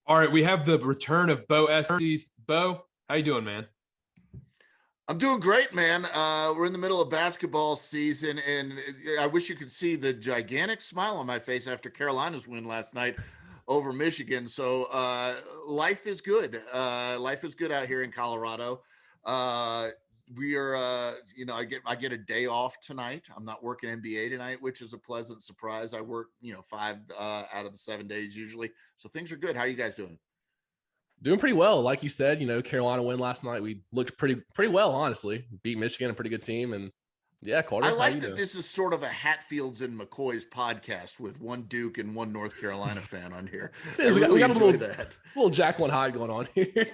All right, we have the return of Beau Estes. Beau, how you doing, man? I'm doing great, man. We're in the middle of basketball season, and I wish you could see the gigantic smile on my face after Carolina's win last night over Michigan. So life is good. Life is good out here in Colorado. We are, I get a day off tonight. I'm not working NBA tonight, which is a pleasant surprise. I work, 5 out of the 7 days usually. So things are good. How are you guys doing? Doing pretty well. Like you said, Carolina win last night. We looked pretty well, honestly. Beat Michigan, a pretty good team. And yeah, I Carter, how like you that doing? this is sort of a Hatfields and McCoy's podcast with one Duke and one North Carolina fan on here. It I is. We really got a enjoy little, that. little Jacqueline Hyde going on here.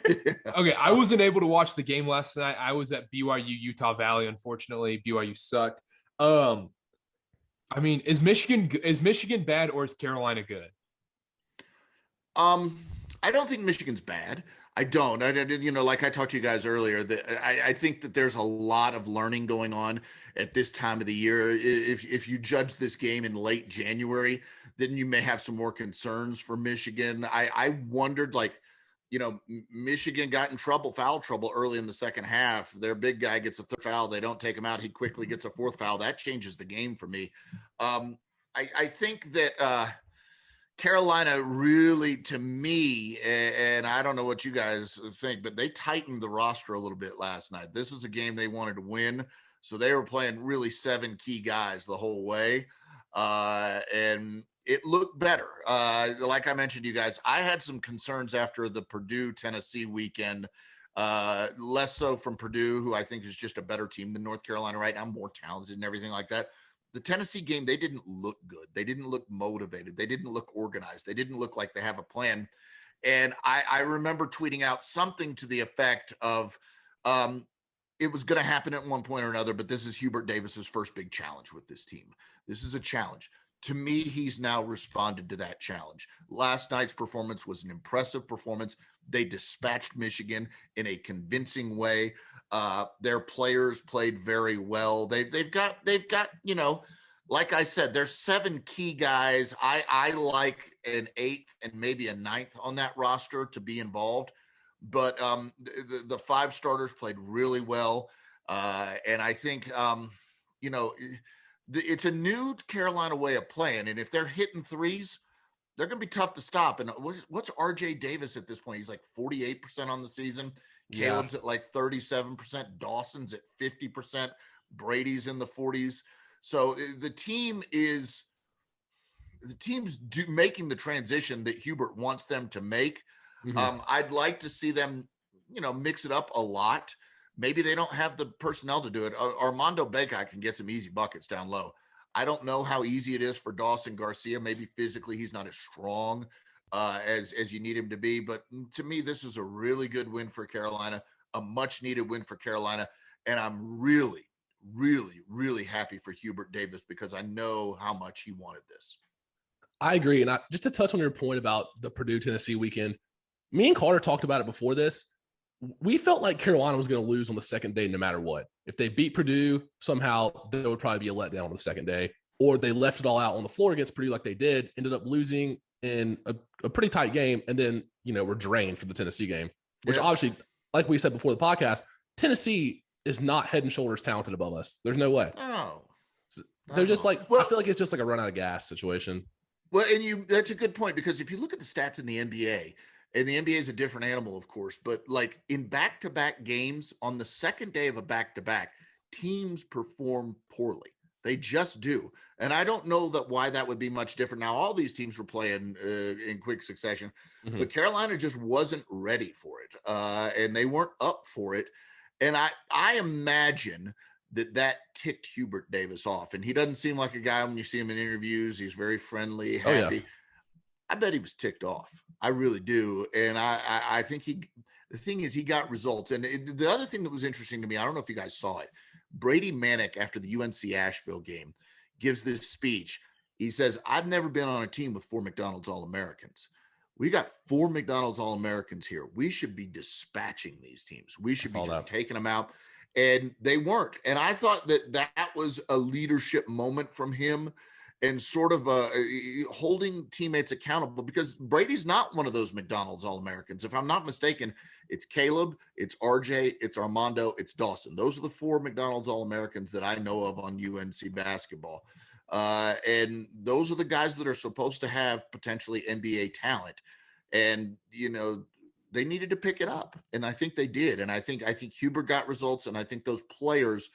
Okay, I wasn't able to watch the game last night. I was at BYU Utah Valley. Unfortunately, BYU sucked. Is Michigan bad or is Carolina good? I don't think Michigan's bad. I don't. Like I talked to you guys earlier, that I think that there's a lot of learning going on at this time of the year. If you judge this game in late January, then you may have some more concerns for Michigan. I wondered, Michigan got in foul trouble early in the second half. Their big guy gets a third foul. They don't take him out. He quickly gets a fourth foul. That changes the game for me. I think that Carolina really, to me, and I don't know what you guys think, but they tightened the roster a little bit last night. This is a game they wanted to win, so they were playing really 7 key guys the whole way, and it looked better. Like I mentioned to you guys, I had some concerns after the Purdue-Tennessee weekend, less so from Purdue, who I think is just a better team than North Carolina right now, more talented and everything like that. The Tennessee game, they didn't look good. They didn't look motivated. They didn't look organized. They didn't look like they have a plan. And I remember tweeting out something to the effect of it was going to happen at one point or another, but this is Hubert Davis's first big challenge with this team. This is a challenge. To me, he's now responded to that challenge. Last night's performance was an impressive performance. They dispatched Michigan in a convincing way. Their players played very well. They've got, like I said, there's 7 key guys. I like an 8th and maybe a 9th on that roster to be involved. But the 5 starters played really well. And I think, it's a new Carolina way of playing. And if they're hitting threes, they're going to be tough to stop. And what's RJ Davis at this point? He's like 48% on the season. Caleb's at like 37%. Dawson's at 50%. Brady's in the 40s. So the team's making the transition that Hubert wants them to make. Mm-hmm. I'd like to see them, mix it up a lot. Maybe they don't have the personnel to do it. Armando Bacot can get some easy buckets down low. I don't know how easy it is for Dawson Garcia. Maybe physically he's not as strong as you need him to be. But to me, this is a really good win for Carolina, a much-needed win for Carolina. And I'm really, really, really happy for Hubert Davis because I know how much he wanted this. I agree. And just to touch on your point about the Purdue-Tennessee weekend, me and Carter talked about it before this. We felt like Carolina was going to lose on the second day no matter what. If they beat Purdue, somehow there would probably be a letdown on the second day. Or they left it all out on the floor against Purdue like they did, ended up losing in a pretty tight game, and then, were drained for the Tennessee game, which obviously, like we said before the podcast, Tennessee is not head and shoulders talented above us. There's no way. Oh. They're just I feel like it's just like a run out of gas situation. Well, and that's a good point because if you look at the stats in the NBA, and the NBA is a different animal, of course, but like in back-to-back games on the second day of a back-to-back, teams perform poorly. They just do. And I don't know why that would be much different. Now, all these teams were playing in quick succession, mm-hmm. but Carolina just wasn't ready for it. And they weren't up for it. And I imagine that ticked Hubert Davis off. And he doesn't seem like a guy when you see him in interviews. He's very friendly, happy. Oh, yeah. I bet he was ticked off. I really do. And I think the thing is he got results. And the other thing that was interesting to me, I don't know if you guys saw it, Brady Manick after the UNC Asheville game gives this speech. He says, I've never been on a team with 4 McDonald's All-Americans. We got 4 McDonald's All-Americans here. We should be dispatching these teams. We should be just taking them out. And they weren't. And I thought that was a leadership moment from him. and sort of holding teammates accountable, because Brady's not one of those McDonald's All-Americans. If I'm not mistaken, it's Caleb, it's RJ, it's Armando, it's Dawson. Those are the 4 McDonald's All-Americans that I know of on UNC basketball. And those are the guys that are supposed to have potentially NBA talent. And, they needed to pick it up. And I think they did. And I think Huber got results, and I think those players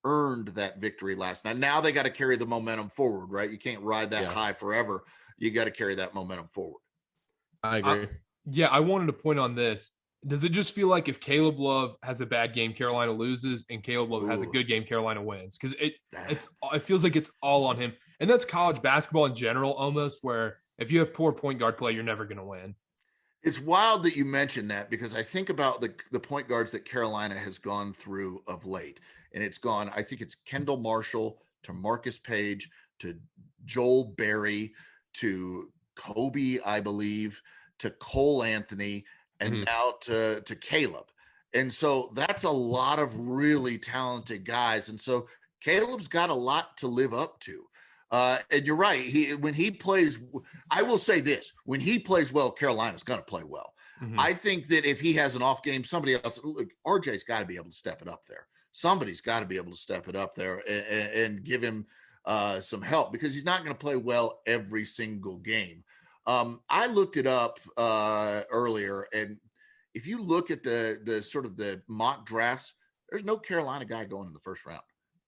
earned that victory last night. Now they got to carry the momentum forward, right? You can't ride that high forever. You got to carry that momentum forward. I agree. I wanted to point on this. Does it just feel like if Caleb Love has a bad game, Carolina loses, and Caleb Love has a good game, Carolina wins? Because it feels like it's all on him. And that's college basketball in general almost, where if you have poor point guard play, you're never going to win. It's wild that you mentioned that, because I think about the point guards that Carolina has gone through of late. And I think it's Kendall Marshall to Marcus Page to Joel Berry to Kobe, I believe, to Cole Anthony, and now to Caleb. And so that's a lot of really talented guys. And so Caleb's got a lot to live up to. And you're right. When he plays, I will say this: when he plays well, Carolina's going to play well. I think that if he has an off game, somebody else, look, RJ's got to be able to step it up there. Somebody's got to be able to step it up there and give him some help, because he's not going to play well every single game. I looked it up earlier, and if you look at the sort of the mock drafts, there's no Carolina guy going in the first round.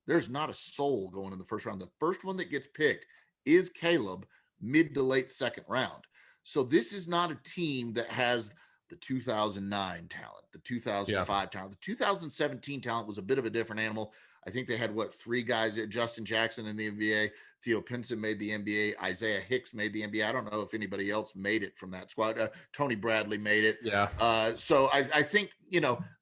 There's not a soul going in the first round. The first one that gets picked is Caleb, mid to late second round. So this is not a team that has the 2009 talent, the 2005 talent. The 2017 talent was a bit of a different animal. I think they had, 3 guys, Justin Jackson in the NBA, Theo Pinson made the NBA, Isaiah Hicks made the NBA. I don't know if anybody else made it from that squad. Tony Bradley made it. Yeah. So I think,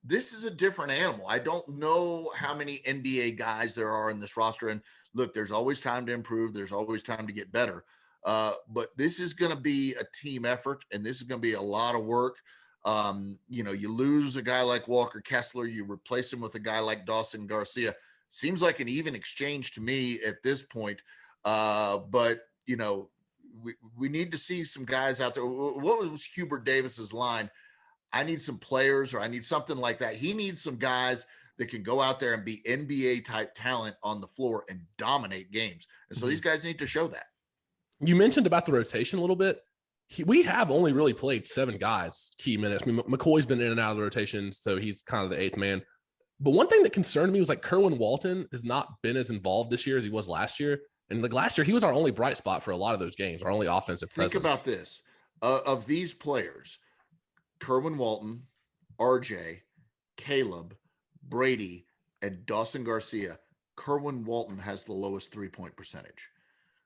this is a different animal. I don't know how many NBA guys there are in this roster. And look, there's always time to improve. There's always time to get better. But this is going to be a team effort, and this is going to be a lot of work. You lose a guy like Walker Kessler, you replace him with a guy like Dawson Garcia. Seems like an even exchange to me at this point. But we need to see some guys out there. What was Hubert Davis's line? I need some players, or I need something like that. He needs some guys that can go out there and be NBA type talent on the floor and dominate games. And so these guys need to show that. You mentioned about the rotation a little bit. We have only really played 7 guys key minutes. I mean, McCoy's been in and out of the rotation, so he's kind of the 8th man. But one thing that concerned me was Kerwin Walton has not been as involved this year as he was last year. And last year, he was our only bright spot for a lot of those games, our only offensive presence. Think about this. Of these players, Kerwin Walton, RJ, Caleb, Brady, and Dawson Garcia, Kerwin Walton has the lowest 3-point percentage.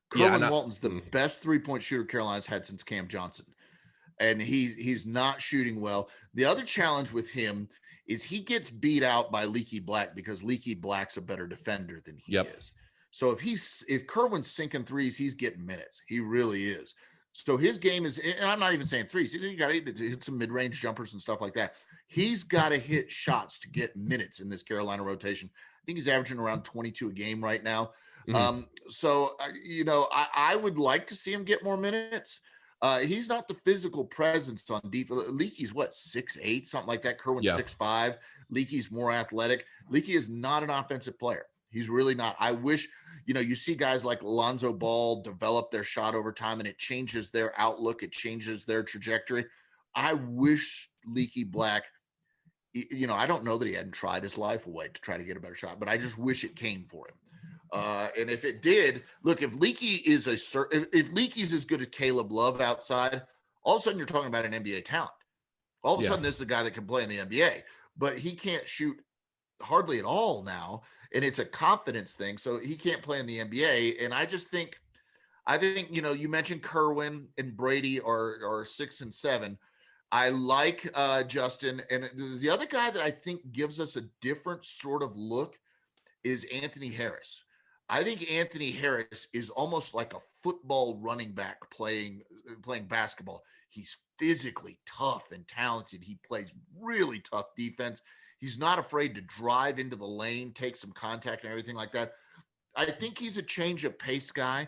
Kerwin Walton's the best 3-point shooter Carolina's had since Cam Johnson. And he's not shooting well. The other challenge with him is he gets beat out by Leaky Black, because Leaky Black's a better defender than he is. So if Kerwin's sinking threes, he's getting minutes. He really is. So his game is, and I'm not even saying threes. You got to hit some mid-range jumpers and stuff like that. He's got to hit shots to get minutes in this Carolina rotation. I think he's averaging around 22 a game right now. So I would like to see him get more minutes. He's not the physical presence on defense. Leaky's 6'8", something like that. Kerwin's 6'5". Leaky's more athletic. Leaky is not an offensive player. He's really not. I wish, you see guys like Lonzo Ball develop their shot over time, and it changes their outlook. It changes their trajectory. I wish Leaky Black, I don't know that he hadn't tried his life away to try to get a better shot, but I just wish it came for him. And if it did, look, if Leaky's as good as Caleb Love outside, all of a sudden you're talking about an NBA talent. All of a sudden this is a guy that can play in the NBA, but he can't shoot hardly at all now. And it's a confidence thing. So he can't play in the NBA. And I think, you mentioned Kerwin and Brady are 6 and 7. I like Justin. And the other guy that I think gives us a different sort of look is Anthony Harris. I think Anthony Harris is almost like a football running back playing basketball. He's physically tough and talented. He plays really tough defense. He's not afraid to drive into the lane, take some contact and everything like that. I think he's a change of pace guy.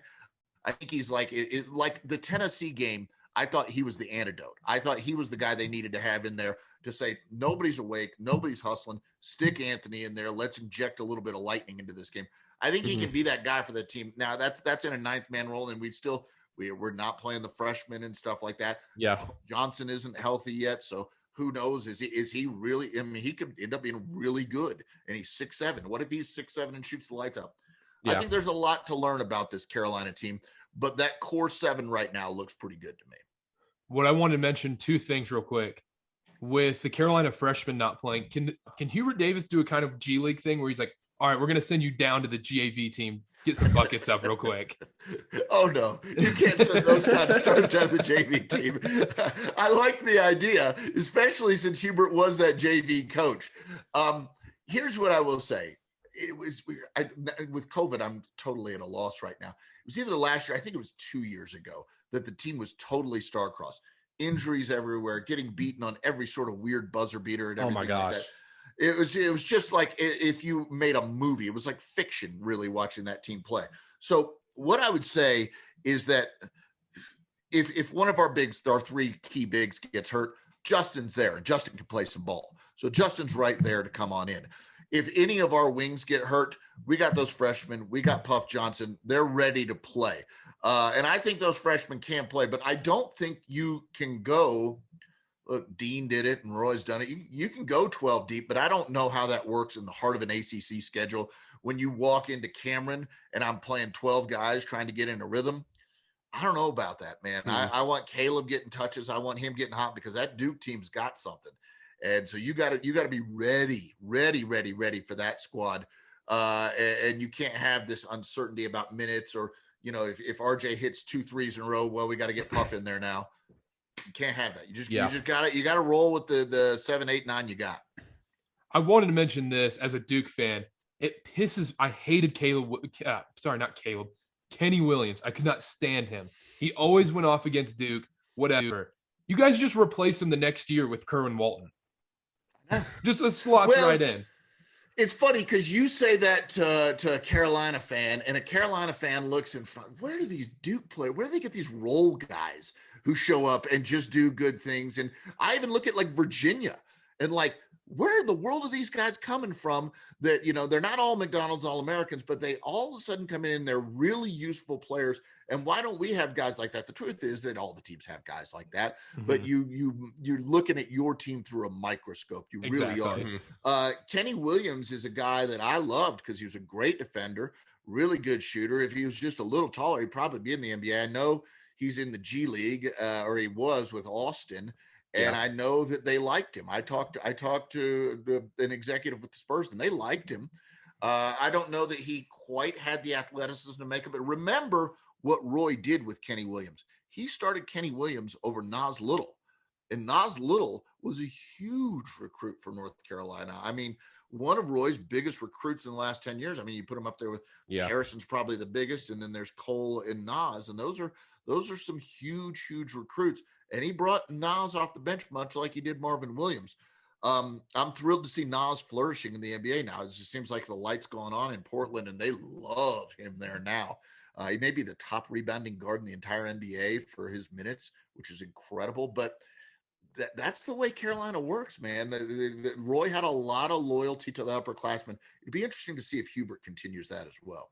I think he's like like the Tennessee game. I thought he was the antidote. I thought he was the guy they needed to have in there to say, nobody's awake, nobody's hustling, stick Anthony in there. Let's inject a little bit of lightning into this game. I think he can be that guy for the team. Now that's in a 9th man role, and we're not playing the freshmen and stuff like that. Yeah. Johnson isn't healthy yet. So who knows? Is he really, I mean, he could end up being really good, and he's 6'7". What if he's 6'7" and shoots the lights out? Yeah. I think there's a lot to learn about this Carolina team, but that core 7 right now looks pretty good to me. What I wanted to mention, 2 things real quick. With the Carolina freshmen not playing, can Hubert Davis do a kind of G League thing where he's like, all right, we're going to send you down to the GAV team, get some buckets up real quick? Oh, no. You can't send those kind of stars down to the JV team. I like the idea, especially since Hubert was that JV coach. Here's what I will say. With COVID, I'm totally at a loss right now. It was either last year, I think it was 2 years ago, that the team was totally star-crossed. Injuries everywhere, getting beaten on every sort of weird buzzer beater and everything. Oh my gosh. Like that. It was just like if you made a movie. It was like fiction, really, watching that team play. So what I would say is that if one of our 3 key bigs gets hurt, Justin's there, and Justin can play some ball. So Justin's right there to come on in. If any of our wings get hurt, we got those freshmen. We got Puff Johnson. They're ready to play. And I think those freshmen can play, but I don't think you can go. Look, Dean did it and Roy's done it. You can go 12 deep, but I don't know how that works in the heart of an ACC schedule. When you walk into Cameron and I'm playing 12 guys trying to get in a rhythm, I don't know about that, man. I want Caleb getting touches. I want him getting hot because that Duke team's got something. And so you got to be ready for that squad. And you can't have this uncertainty about minutes or, if RJ hits 2 threes in a row, well, we got to get Puff in there now. You can't have that. You just got to roll with the 7, 8, 9 you got. I wanted to mention this as a Duke fan. I hated Kenny Williams. I could not stand him. He always went off against Duke, whatever. You guys just replace him the next year with Kerwin Walton. Just a slot right in. It's funny because you say that to a Carolina fan, and a Carolina fan looks and where do these Duke players? Where do they get these role guys who show up and just do good things? And I even look at like Virginia and like, where in the world are these guys coming from? That they're not all McDonald's All-Americans, but they all of a sudden come in and they're really useful players. And why don't we have guys like that? The truth is that all the teams have guys like that, but you're looking at your team through a microscope. You really are. Kenny Williams is a guy that I loved because he was a great defender, really good shooter. If he was just a little taller, he'd probably be in the NBA. I know he's in the G League, or he was with Austin. And I know that they liked him. I talked to an executive with the Spurs, and they liked him. I don't know that he quite had the athleticism to make it, but remember what Roy did with Kenny Williams. He started Kenny Williams over Nas Little, and Nas Little was a huge recruit for North Carolina. I mean, one of Roy's biggest recruits in the last 10 years. I mean, you put him up there with Harrison's probably the biggest, and then there's Cole and Nas, and those are some huge recruits. And he brought Nas off the bench much like he did Marvin Williams. I'm thrilled to see Nas flourishing in the NBA now. It just seems like the light's going on in Portland, and they love him there now. He may be the top rebounding guard in the entire NBA for his minutes, which is incredible. But that's the way Carolina works, man. Roy had a lot of loyalty to the upperclassmen. It'd be interesting to see if Hubert continues that as well.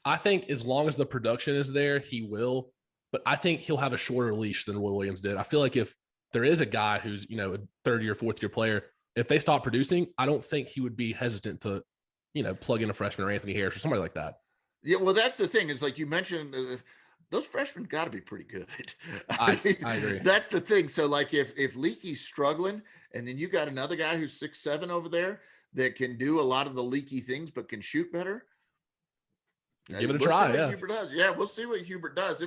I think as long as the production is there, he will. But I think he'll have a shorter leash than Roy Williams did. I feel like if there is a guy who's, a third-year, fourth-year player, if they stop producing, I don't think he would be hesitant to, plug in a freshman or Anthony Harris or somebody like that. Yeah, well, that's the thing. Is like you mentioned, those freshmen got to be pretty good. I agree. That's the thing. So, like, if Leaky's struggling, and then you got another guy who's 6'7" over there that can do a lot of the Leaky things but can shoot better, give it a try. Yeah, Hubert does. Yeah, we'll see what Hubert does.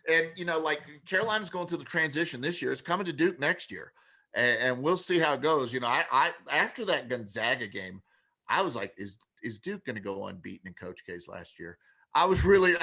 And, like Carolina's going through the transition this year. It's coming to Duke next year. And we'll see how it goes. I after that Gonzaga game, I was like, is Duke going to go unbeaten in Coach K's last year? I was really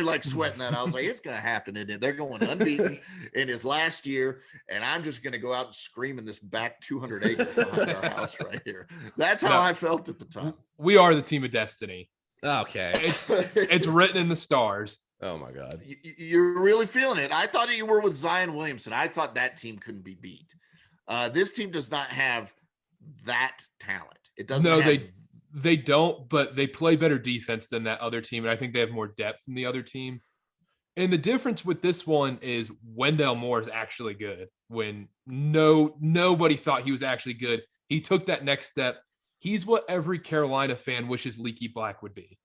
like sweating that. I was like, it's going to happen. They're going unbeaten in his last year. And I'm just going to go out and scream in this back 200 acres behind our house right here. That's how I felt at the time. We are the team of destiny. Okay. It's written in the stars. Oh my God. You're really feeling it. I thought you were with Zion Williamson. I thought that team couldn't be beat. This team does not have that talent. It doesn't have. They don't, but they play better defense than that other team. And I think they have more depth than the other team. And the difference with this one is Wendell Moore is actually good when nobody thought he was actually good. He took that next step. He's what every Carolina fan wishes Leaky Black would be.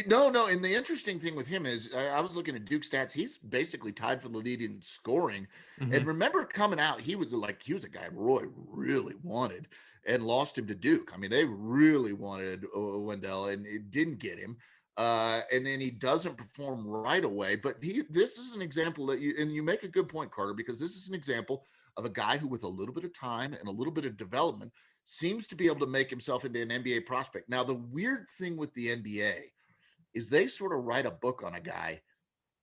No. And the interesting thing with him is I was looking at Duke stats. He's basically tied for the lead in scoring. Mm-hmm. And remember coming out, he was a guy Roy really wanted and lost him to Duke. I mean, they really wanted Wendell and it didn't get him. And then he doesn't perform right away. But this is an example that you make a good point, Carter, because this is an example of a guy who with a little bit of time and a little bit of development seems to be able to make himself into an NBA prospect. Now, the weird thing with the NBA is they sort of write a book on a guy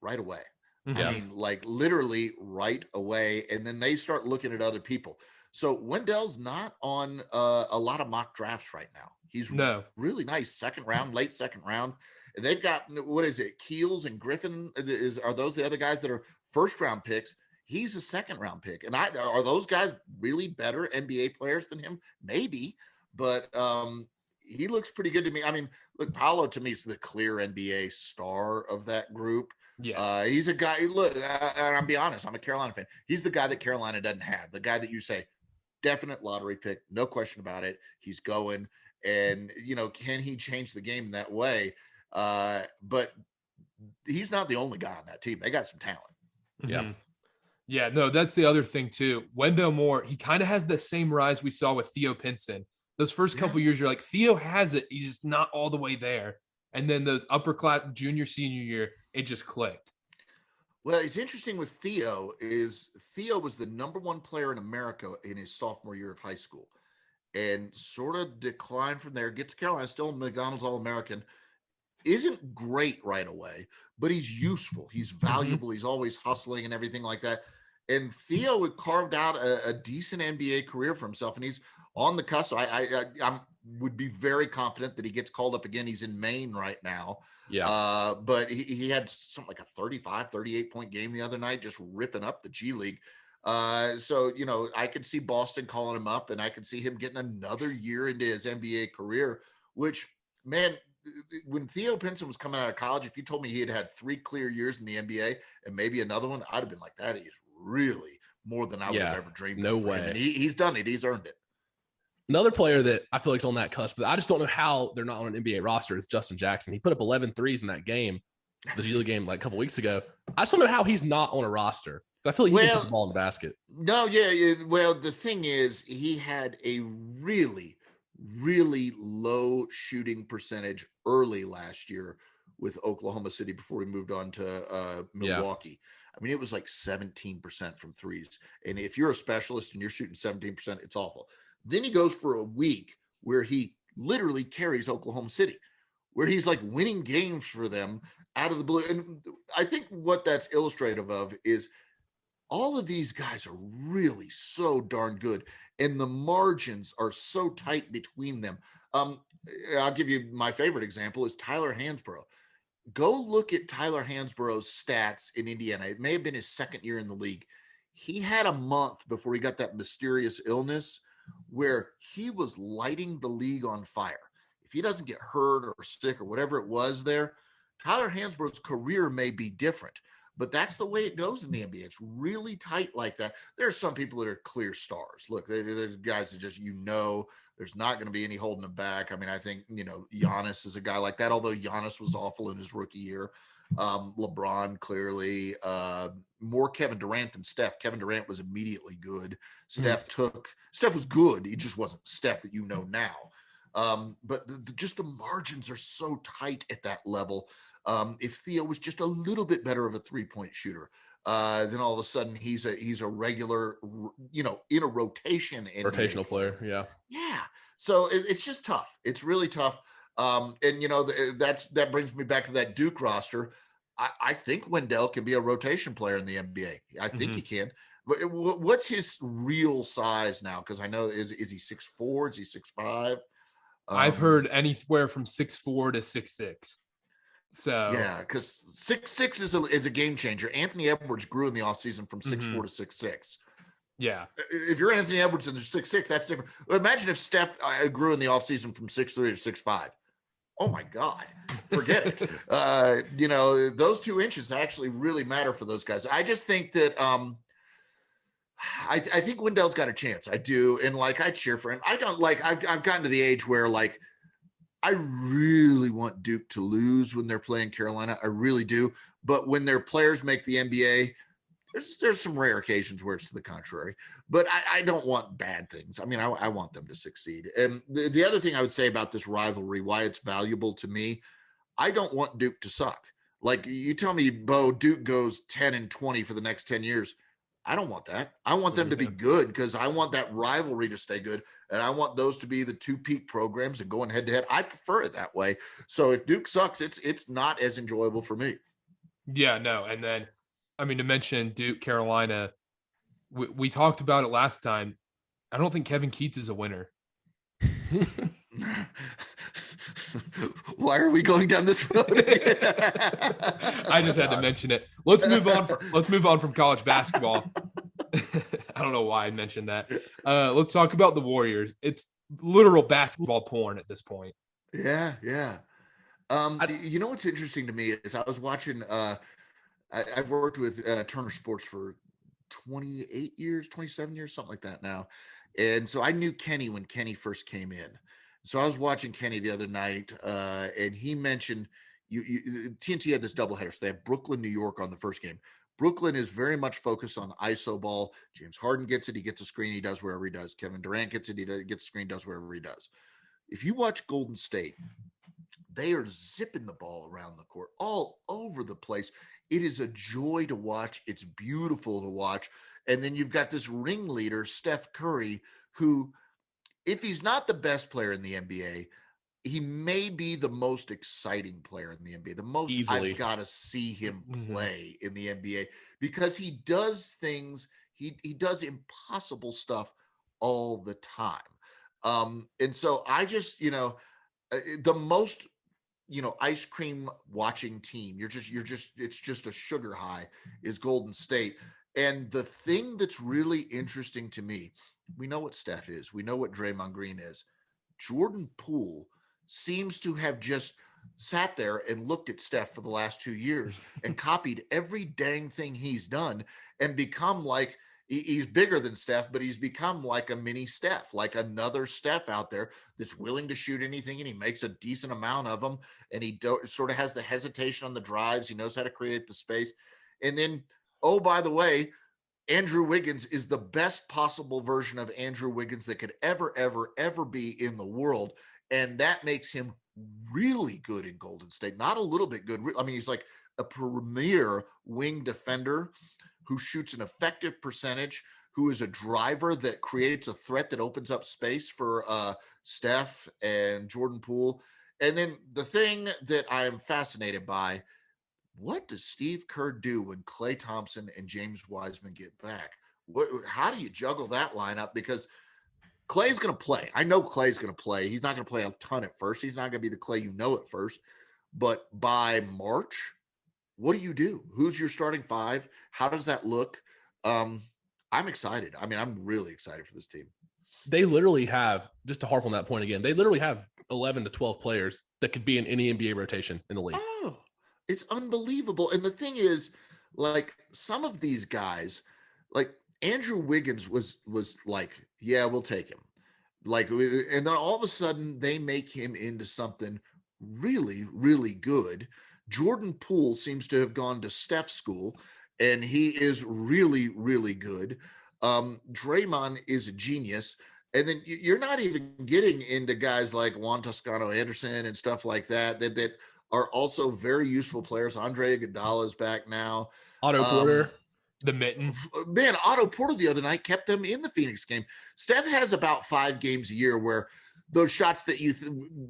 right away. Mm-hmm. I mean, like literally right away. And then they start looking at other people. So Wendell's not on a lot of mock drafts right now. He's really nice. Second round, late second round. And they've got, what is it? Keels and Griffin. Are those the other guys that are first round picks? He's a second round pick. And are those guys really better NBA players than him? Maybe, but he looks pretty good to me. I mean, look, Paolo to me is the clear NBA star of that group. Yeah, he's a guy. Look, and I'll be honest, I'm a Carolina fan. He's the guy that Carolina doesn't have. The guy that you say, definite lottery pick, no question about it. He's going, and can he change the game in that way? But he's not the only guy on that team. They got some talent. Yeah. Mm-hmm. Yeah, no, that's the other thing too. Wendell Moore, he kind of has the same rise we saw with Theo Pinson. Those first couple years, you're like, Theo has it. He's just not all the way there. And then those upper class junior, senior year, it just clicked. Well, it's interesting with Theo was the number one player in America in his sophomore year of high school and sort of declined from there, gets to Carolina, still McDonald's All-American. Isn't great right away, but he's useful. He's valuable. Mm-hmm. He's always hustling and everything like that. And Theo had carved out a decent NBA career for himself, and he's on the cusp. I would be very confident that he gets called up again. He's in Maine right now. Yeah. But he had something like a 35, 38-point game the other night, just ripping up the G League. So, I could see Boston calling him up, and I could see him getting another year into his NBA career, which, man, when Theo Pinson was coming out of college, if you told me he had 3 clear years in the NBA and maybe another one, I'd have been like, that is really more than I would have ever dreamed. No way. And he's done it. He's earned it. Another player that I feel like is on that cusp, but I just don't know how they're not on an NBA roster is Justin Jackson. He put up 11 threes in that game, the G League game like a couple weeks ago. I just don't know how he's not on a roster. I feel like he can put the ball in the basket. No, yeah. Well, the thing is, he had a really, really low shooting percentage early last year with Oklahoma City before he moved on to Milwaukee. Yeah. I mean, it was like 17% from threes. And if you're a specialist and you're shooting 17%, it's awful. Then he goes for a week where he literally carries Oklahoma City, where he's like winning games for them out of the blue. And I think what that's illustrative of is all of these guys are really so darn good. And the margins are so tight between them. I'll give you my favorite example is Tyler Hansbrough. Go look at Tyler Hansbrough's stats in Indiana. It may have been his second year in the league. He had a month before he got that mysterious illness where he was lighting the league on fire. If he doesn't get hurt or sick or whatever it was there, Tyler Hansbrough's career may be different. But that's the way it goes in the NBA. It's really tight like that. There are some people that are clear stars. Look, there's guys that just, there's not going to be any holding them back. I mean, I think, Giannis is a guy like that, although Giannis was awful in his rookie year. LeBron, clearly. More Kevin Durant than Steph. Kevin Durant was immediately good. Steph was good. He just wasn't Steph that now. But just the margins are so tight at that level. If Theo was just a little bit better of a 3-point shooter, then all of a sudden he's a regular, in a rotation. Rotational player. Yeah. Yeah. So it's just tough. It's really tough. And that brings me back to that Duke roster. I think Wendell can be a rotation player in the NBA. I think he can. But what's his real size now? Because I know is he 6'4"? Is he 6'5"? I've heard anywhere from 6'4" to 6'6". So yeah, because 6'6" is a game changer. Anthony Edwards grew in the offseason from 6'4" to 6'6". Yeah. If you're Anthony Edwards and you're 6'6", that's different. Imagine if Steph grew in the offseason from 6'3" to 6'5". Oh my God, forget it. Those 2 inches actually really matter for those guys. I just think that I think Wendell's got a chance. I do. And I cheer for him. I don't I've gotten to the age where I really want Duke to lose when they're playing Carolina. I really do. But when their players make the NBA, there's some rare occasions where it's to the contrary. But I don't want bad things. I mean, I want them to succeed. And the other thing I would say about this rivalry, why it's valuable to me, I don't want Duke to suck. You tell me, Beau, Duke goes 10-20 for the next 10 years. I don't want that. I want them to be good because I want that rivalry to stay good. And I want those to be the 2 peak programs and going head to head. I prefer it that way. So if Duke sucks, it's not as enjoyable for me. Yeah, no. And then, I mean, to mention Duke, Carolina, we talked about it last time. I don't think Kevin Keatts is a winner. Why are we going down this road? I just had to mention it. Let's move on from college basketball. I don't know why I mentioned that. Let's talk about the Warriors. It's literal basketball porn at this point. Yeah. You know what's interesting to me is I was watching. I've worked with Turner Sports for 28 years, 27 years, something like that now. And so I knew Kenny when Kenny first came in. So I was watching Kenny the other night, and he mentioned TNT had this doubleheader. So they have Brooklyn, New York on the first game. Brooklyn is very much focused on ISO ball. James Harden gets it. He gets a screen. He does wherever he does. Kevin Durant gets it. He gets a screen, does wherever he does. If you watch Golden State, they are zipping the ball around the court all over the place. It is a joy to watch. It's beautiful to watch. And then you've got this ringleader, Steph Curry, who, if he's not the best player in the NBA, he may be the most exciting player in the NBA. The most easily. I've got to see him play in the NBA because he does things. He does impossible stuff all the time. And so I just, the most, ice cream watching team, it's just a sugar high is Golden State. And the thing that's really interesting to me, we know what Steph is. We know what Draymond Green is. Jordan Poole seems to have just sat there and looked at Steph for the last 2 years and copied every dang thing he's done and become like, he's bigger than Steph, but he's become like a mini Steph, like another Steph out there that's willing to shoot anything, and he makes a decent amount of them, and he sort of has the hesitation on the drives. He knows how to create the space. And then, oh, by the way, Andrew Wiggins is the best possible version of Andrew Wiggins that could ever, ever, ever be in the world. And that makes him really good in Golden State. Not a little bit good. I mean, he's like a premier wing defender who shoots an effective percentage, who is a driver that creates a threat that opens up space for Steph and Jordan Poole. And then the thing that I am fascinated by, what does Steve Kerr do when Klay Thompson and James Wiseman get back? How do you juggle that lineup? Because Klay's going to play. I know Klay's going to play. He's not going to play a ton at first. He's not going to be the Klay at first. But by March, what do you do? Who's your starting 5? How does that look? I'm excited. I mean, I'm really excited for this team. They literally have, just to harp on that point again, they literally have 11 to 12 players that could be in any NBA rotation in the league. Oh, it's unbelievable. And the thing is, some of these guys, like Andrew Wiggins was like, yeah, we'll take him. And then all of a sudden they make him into something really, really good. Jordan Poole seems to have gone to Steph school, and he is really, really good. Draymond is a genius. And then you're not even getting into guys like Juan Toscano Anderson and stuff like that are also very useful players. Andre Iguodala is back now. Otto Porter. The mitten. Man, Otto Porter the other night kept them in the Phoenix game. Steph has about 5 games a year where those shots that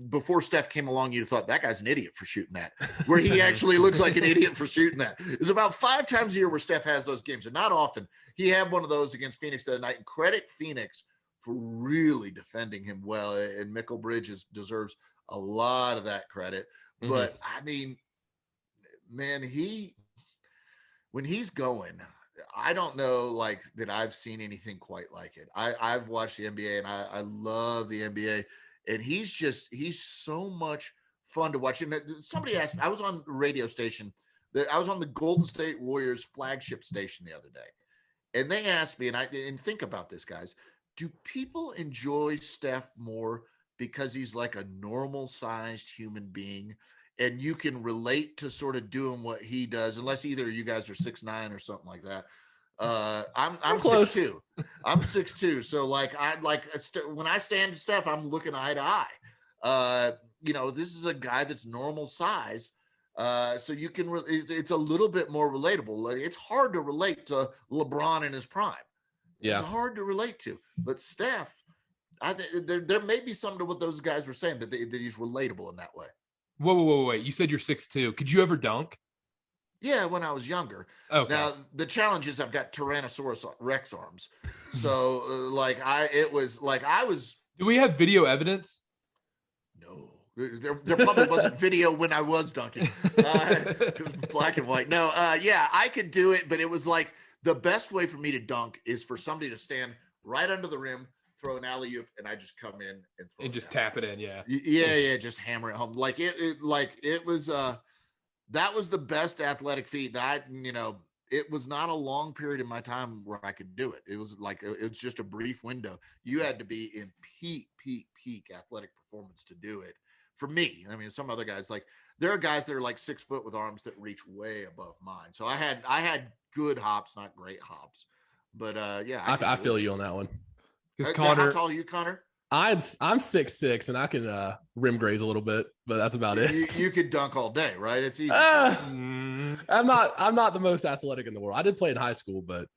before Steph came along, you thought that guy's an idiot for shooting that, where he actually looks like an idiot for shooting that. There's about 5 times a year where Steph has those games, and not often. He had one of those against Phoenix the other night, and credit Phoenix for really defending him well. And Mikal Bridges deserves a lot of that credit. Mm-hmm. But I mean, man, when he's going, I don't know like that I've seen anything quite like it. I've watched the NBA and I love the NBA, and he's so much fun to watch. And somebody asked me, I was on the radio station, I was on the Golden State Warriors flagship station the other day, and they asked me, and think about this, guys, do people enjoy Steph more because he's like a normal sized human being and you can relate to sort of doing what he does, unless either you guys are 6'9" or something like that. I'm 6'2". I'm 6'2". So like when I stand to Steph, I'm looking eye to eye. This is a guy that's normal size. So you can, it's a little bit more relatable. It's hard to relate to LeBron in his prime. Yeah. It's hard to relate to, but Steph, there may be something to what those guys were saying that he's relatable in that way. Whoa. You said you're 6'2". Could you ever dunk? Yeah, when I was younger. Okay. Now the challenge is I've got Tyrannosaurus Rex arms, so Do we have video evidence? No, there probably wasn't video when I was dunking. It was black and white. No, I could do it, but it was like the best way for me to dunk is for somebody to stand right under the rim, throw an alley-oop, and I just come in and throw and just tap it in. Yeah, just hammer it home. Like it was. That was the best athletic feat that it was not a long period in my time where I could do it. It was just a brief window. You had to be in peak athletic performance to do it. For me, I mean, some other guys, like there are guys that are like 6 foot with arms that reach way above mine. So I had good hops, not great hops, but I feel you on that one. Connor, how tall are you, Connor? I'm 6'6" and I can rim graze a little bit, but that's about it. You could dunk all day, right? It's easy. I'm not the most athletic in the world. I did play in high school, but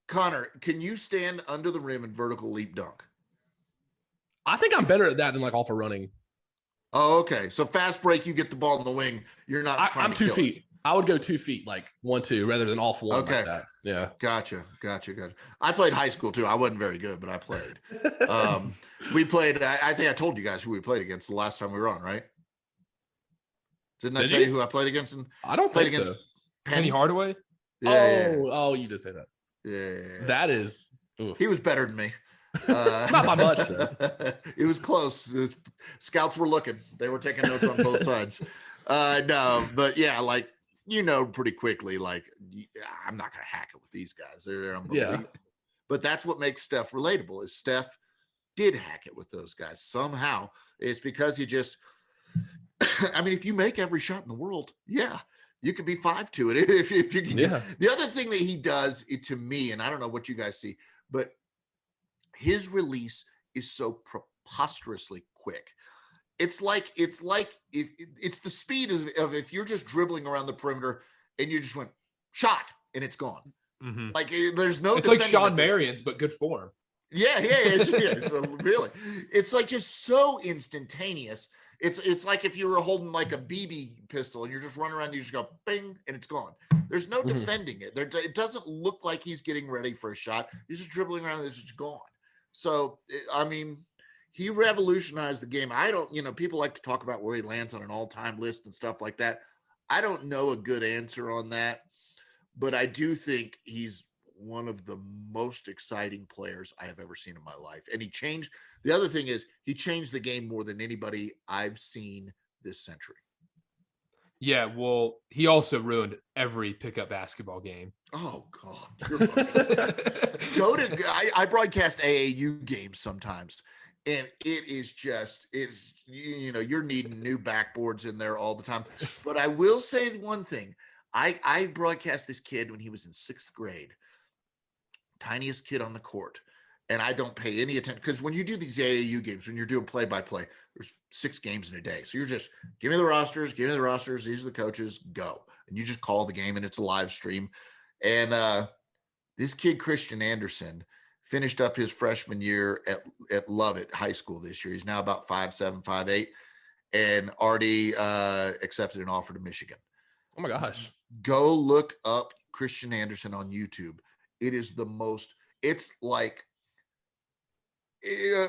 Connor, can you stand under the rim and vertical leap dunk? I think I'm better at that than like off of running. Oh, okay. So fast break, you get the ball in the wing. You're not. I'm 2 feet. I would go 2 feet, like 1-2, rather than off one. Okay. Like that. Yeah. Gotcha. I played high school too. I wasn't very good, but I played. We played. I think I told you guys who we played against the last time we were on, right? Didn't I tell you who I played against? I don't think so. Penny Hardaway. Yeah. Oh, you did say that. Yeah. That is. Oof. He was better than me. Not by much, though. It was close. Scouts were looking. They were taking notes on both sides. No, but yeah, like pretty quickly, like I'm not gonna hack it with these guys. They're unbelievable. Yeah. But that's what makes Steph relatable. Is Steph did hack it with those guys somehow. It's because he just. I mean, if you make every shot in the world, yeah, you could be 5-2 it if you can. Yeah. The other thing that he does to me, and I don't know what you guys see, but his release is so preposterously quick. It's the speed of if you're just dribbling around the perimeter and you just went shot and it's gone. Mm-hmm. Like there's no. It's like Sean Marion's, but good form. Yeah. So really, it's like just so instantaneous. It's like if you were holding like a BB pistol and you're just running around, and you just go bing and it's gone. There's no defending it. It doesn't look like he's getting ready for a shot. He's just dribbling around and it's just gone. So I mean. He revolutionized the game. I don't, people like to talk about where he lands on an all-time list and stuff like that. I don't know a good answer on that, but I do think he's one of the most exciting players I have ever seen in my life. And the other thing is he changed the game more than anybody I've seen this century. Yeah, well, he also ruined every pickup basketball game. Oh God. You're right. I broadcast AAU games sometimes. And it is just, you're needing new backboards in there all the time. But I will say one thing. I broadcast this kid when he was in 6th grade, tiniest kid on the court. And I don't pay any attention because when you do these AAU games, when you're doing play-by-play, there's 6 games in a day. So you're just, give me the rosters. These are the coaches, go. And you just call the game and it's a live stream. And this kid, Christian Anderson, finished up his freshman year at Lovett High School this year. He's now about 5'7", 5'8", and already accepted an offer to Michigan. Oh my gosh. Go look up Christian Anderson on YouTube. It is it's like,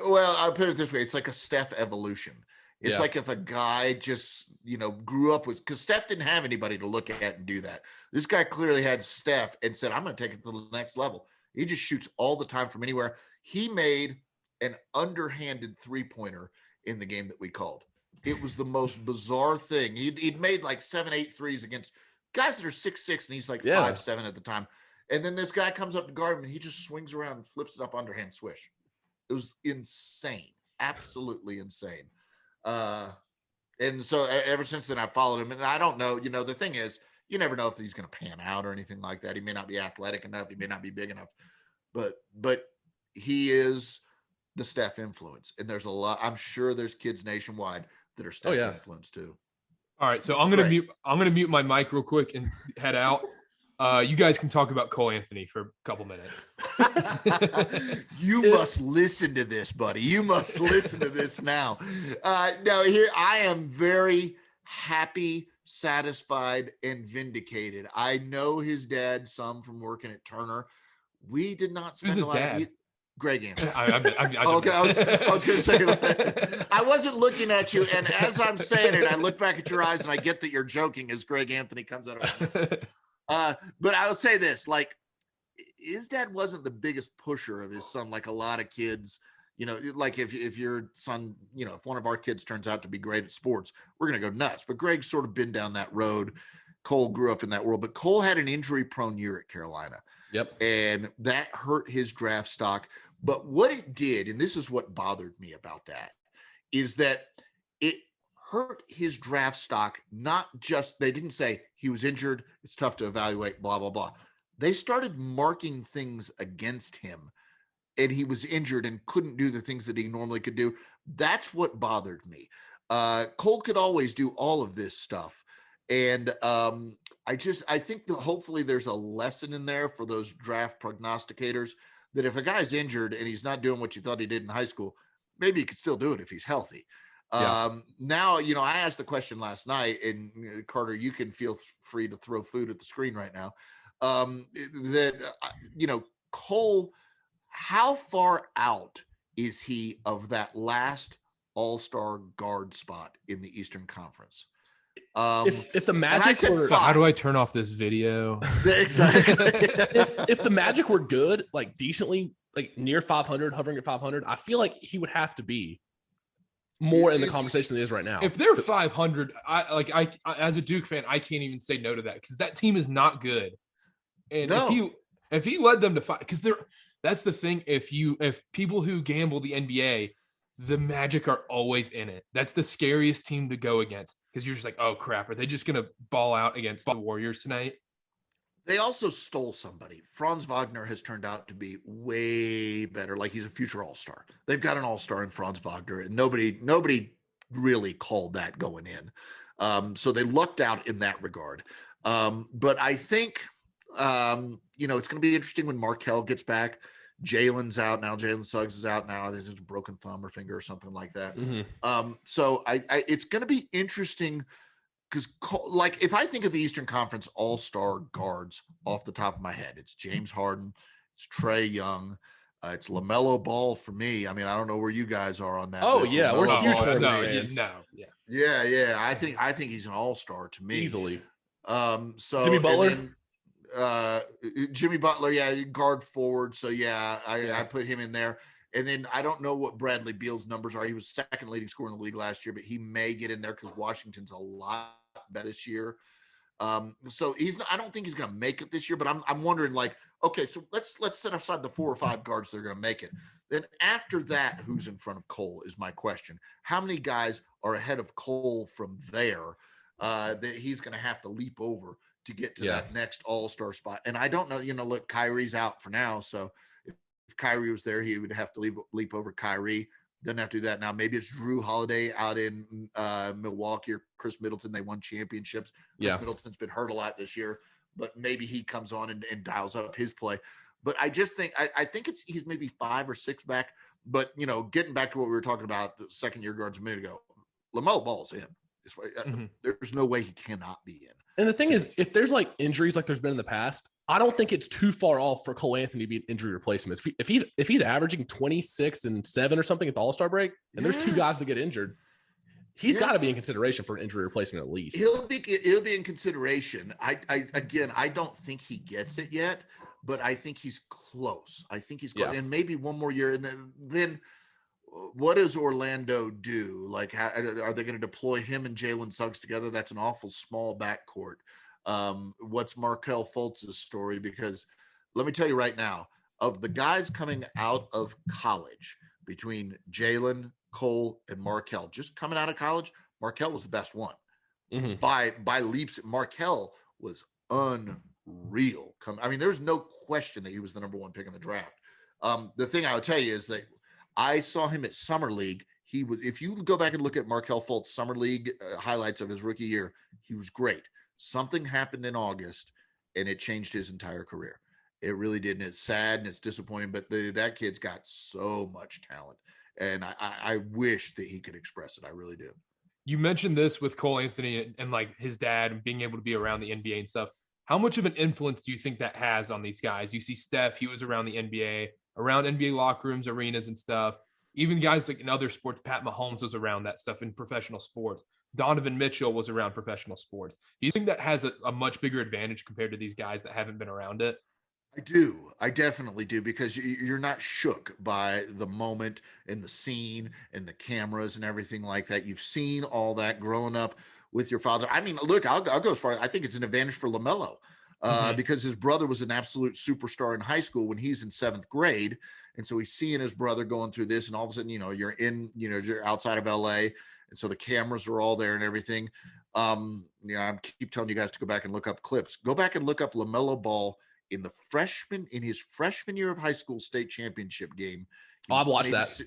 well, I'll put it this way. It's like a Steph evolution. It's like if a guy just, grew up with, because Steph didn't have anybody to look at and do that. This guy clearly had Steph and said, I'm going to take it to the next level. He just shoots all the time from anywhere. He made an underhanded three-pointer in the game that we called. It was the most bizarre thing. He'd made like 7-8 threes against guys that are 6'6", and he's like 5'7" at the time. And then this guy comes up to guard him, and he just swings around and flips it up underhand swish. It was insane. Absolutely insane. And so ever since then, I followed him, and I don't know, the thing is, you never know if he's going to pan out or anything like that. He may not be athletic enough. He may not be big enough, but he is the Steph influence. And there's a lot, I'm sure there's kids nationwide that are Steph influence too. All right. So I'm going to mute my mic real quick and head out. You guys can talk about Cole Anthony for a couple minutes. You must listen to this, buddy. You must listen to this now. No, here I am very happy, satisfied, and vindicated. I know his dad some from working at Turner. We did not spend a lot of Greg Anthony. Okay, I was going to say that. I wasn't looking at you, and as I'm saying it, I look back at your eyes, and I get that you're joking as Greg Anthony comes out of but I will say this, like, his dad wasn't the biggest pusher of his son, like a lot of kids, like if your son, if one of our kids turns out to be great at sports, we're going to go nuts. But Greg's sort of been down that road. Cole grew up in that world, but Cole had an injury-prone year at Carolina. Yep. And that hurt his draft stock. But what it did, and this is what bothered me about that, is that it hurt his draft stock. Not just, they didn't say he was injured, it's tough to evaluate, blah, blah, blah. They started marking things against him, and he was injured and couldn't do the things that he normally could do. That's what bothered me. Cole could always do all of this stuff. And I think that hopefully there's a lesson in there for those draft prognosticators that if a guy's injured and he's not doing what you thought he did in high school, maybe he could still do it if he's healthy. Now, I asked the question last night, and Carter, you can feel free to throw food at the screen right now. Cole, how far out is he of that last all-star guard spot in the Eastern Conference? If the Magic were, how do I turn off this video? Exactly. if the Magic were good, like decently, like near 500, hovering at 500, I feel like he would have to be more in the conversation than he is right now. If they're 500, I as a Duke fan, I can't even say no to that because that team is not good. And if he led them to 5, because that's the thing. If people who gamble the NBA, the Magic are always in it. That's the scariest team to go against because you're just like, oh crap, are they just gonna ball out against the Warriors tonight? They also stole somebody. Franz Wagner has turned out to be way better. Like he's a future all-star. They've got an all-star in Franz Wagner, and nobody really called that going in. So they lucked out in that regard. But I think, it's going to be interesting when Markelle gets back. Jalen's out now. Jalen Suggs is out now. There's a broken thumb or finger or something like that. Mm-hmm. So it's going to be interesting. Because, like, if I think of the Eastern Conference all-star guards off the top of my head, it's James Harden, it's Trae Young, it's Lamelo Ball for me. I mean, I don't know where you guys are on that. Oh, yeah. We're huge. Yeah. I think he's an all-star to me. Easily. So Jimmy Butler? Jimmy Butler, guard forward. So, I put him in there. And then I don't know what Bradley Beal's numbers are. He was second leading scorer in the league last year, but he may get in there because Washington's a lot better this year. So I don't think he's going to make it this year, but I'm wondering, like, okay, so let's set aside the 4 or 5 guards that are going to make it. Then after that, who's in front of Cole is my question. How many guys are ahead of Cole from there that he's going to have to leap over to get to that next all-star spot? And I don't know, look, Kyrie's out for now, so if Kyrie was there, he would have to leap over Kyrie. Doesn't have to do that now. Maybe it's Drew Holiday out in Milwaukee or Chris Middleton. They won championships. Chris Middleton's been hurt a lot this year, but maybe he comes on and dials up his play. But I just think I think he's maybe 5 or 6 back. But getting back to what we were talking about, the second-year guards a minute ago, Lamelo Ball's in. There's no way he cannot be in. And the thing is, if there's like injuries like there's been in the past, I don't think it's too far off for Cole Anthony to be an injury replacement. If he's averaging 26 and 7 or something at the All-Star break, and there's 2 guys that get injured, he's got to be in consideration for an injury replacement at least. He'll be in consideration. I don't think he gets it yet, but I think he's close. I think he's close. And maybe one more year. And then what does Orlando do? Like, how, are they going to deploy him and Jalen Suggs together? That's an awful small backcourt. What's Markelle Fultz's story? Because let me tell you right now, of the guys coming out of college between Jalen, Cole, and Markelle, just coming out of college, Markelle was the best one by leaps. Markelle was unreal. I mean, there's no question that he was the number one pick in the draft. The thing I would tell you is that I saw him at Summer League. He was, if you go back and look at Markelle Fultz Summer League highlights of his rookie year, he was great. Something happened in August, and it changed his entire career. It really did, and it's sad and it's disappointing. But that kid's got so much talent, and I wish that he could express it. I really do. You mentioned this with Cole Anthony and like his dad and being able to be around the NBA and stuff. How much of an influence do you think that has on these guys? You see Steph, he was around the NBA, around NBA locker rooms, arenas and stuff. Even guys like in other sports, Pat Mahomes was around that stuff in professional sports. Donovan Mitchell was around professional sports. Do you think that has a much bigger advantage compared to these guys that haven't been around it? I do. I definitely do, because you're not shook by the moment and the scene and the cameras and everything like that. You've seen all that growing up with your father. I mean, look, I'll go as far. I think it's an advantage for Lamelo because his brother was an absolute superstar in high school when he's in 7th grade. And so he's seeing his brother going through this, and all of a sudden, you're outside of LA. And so the cameras are all there and everything. I keep telling you guys to go back and look up clips. Go back and look up Lamelo Ball in his freshman year of high school state championship game. I've watched that.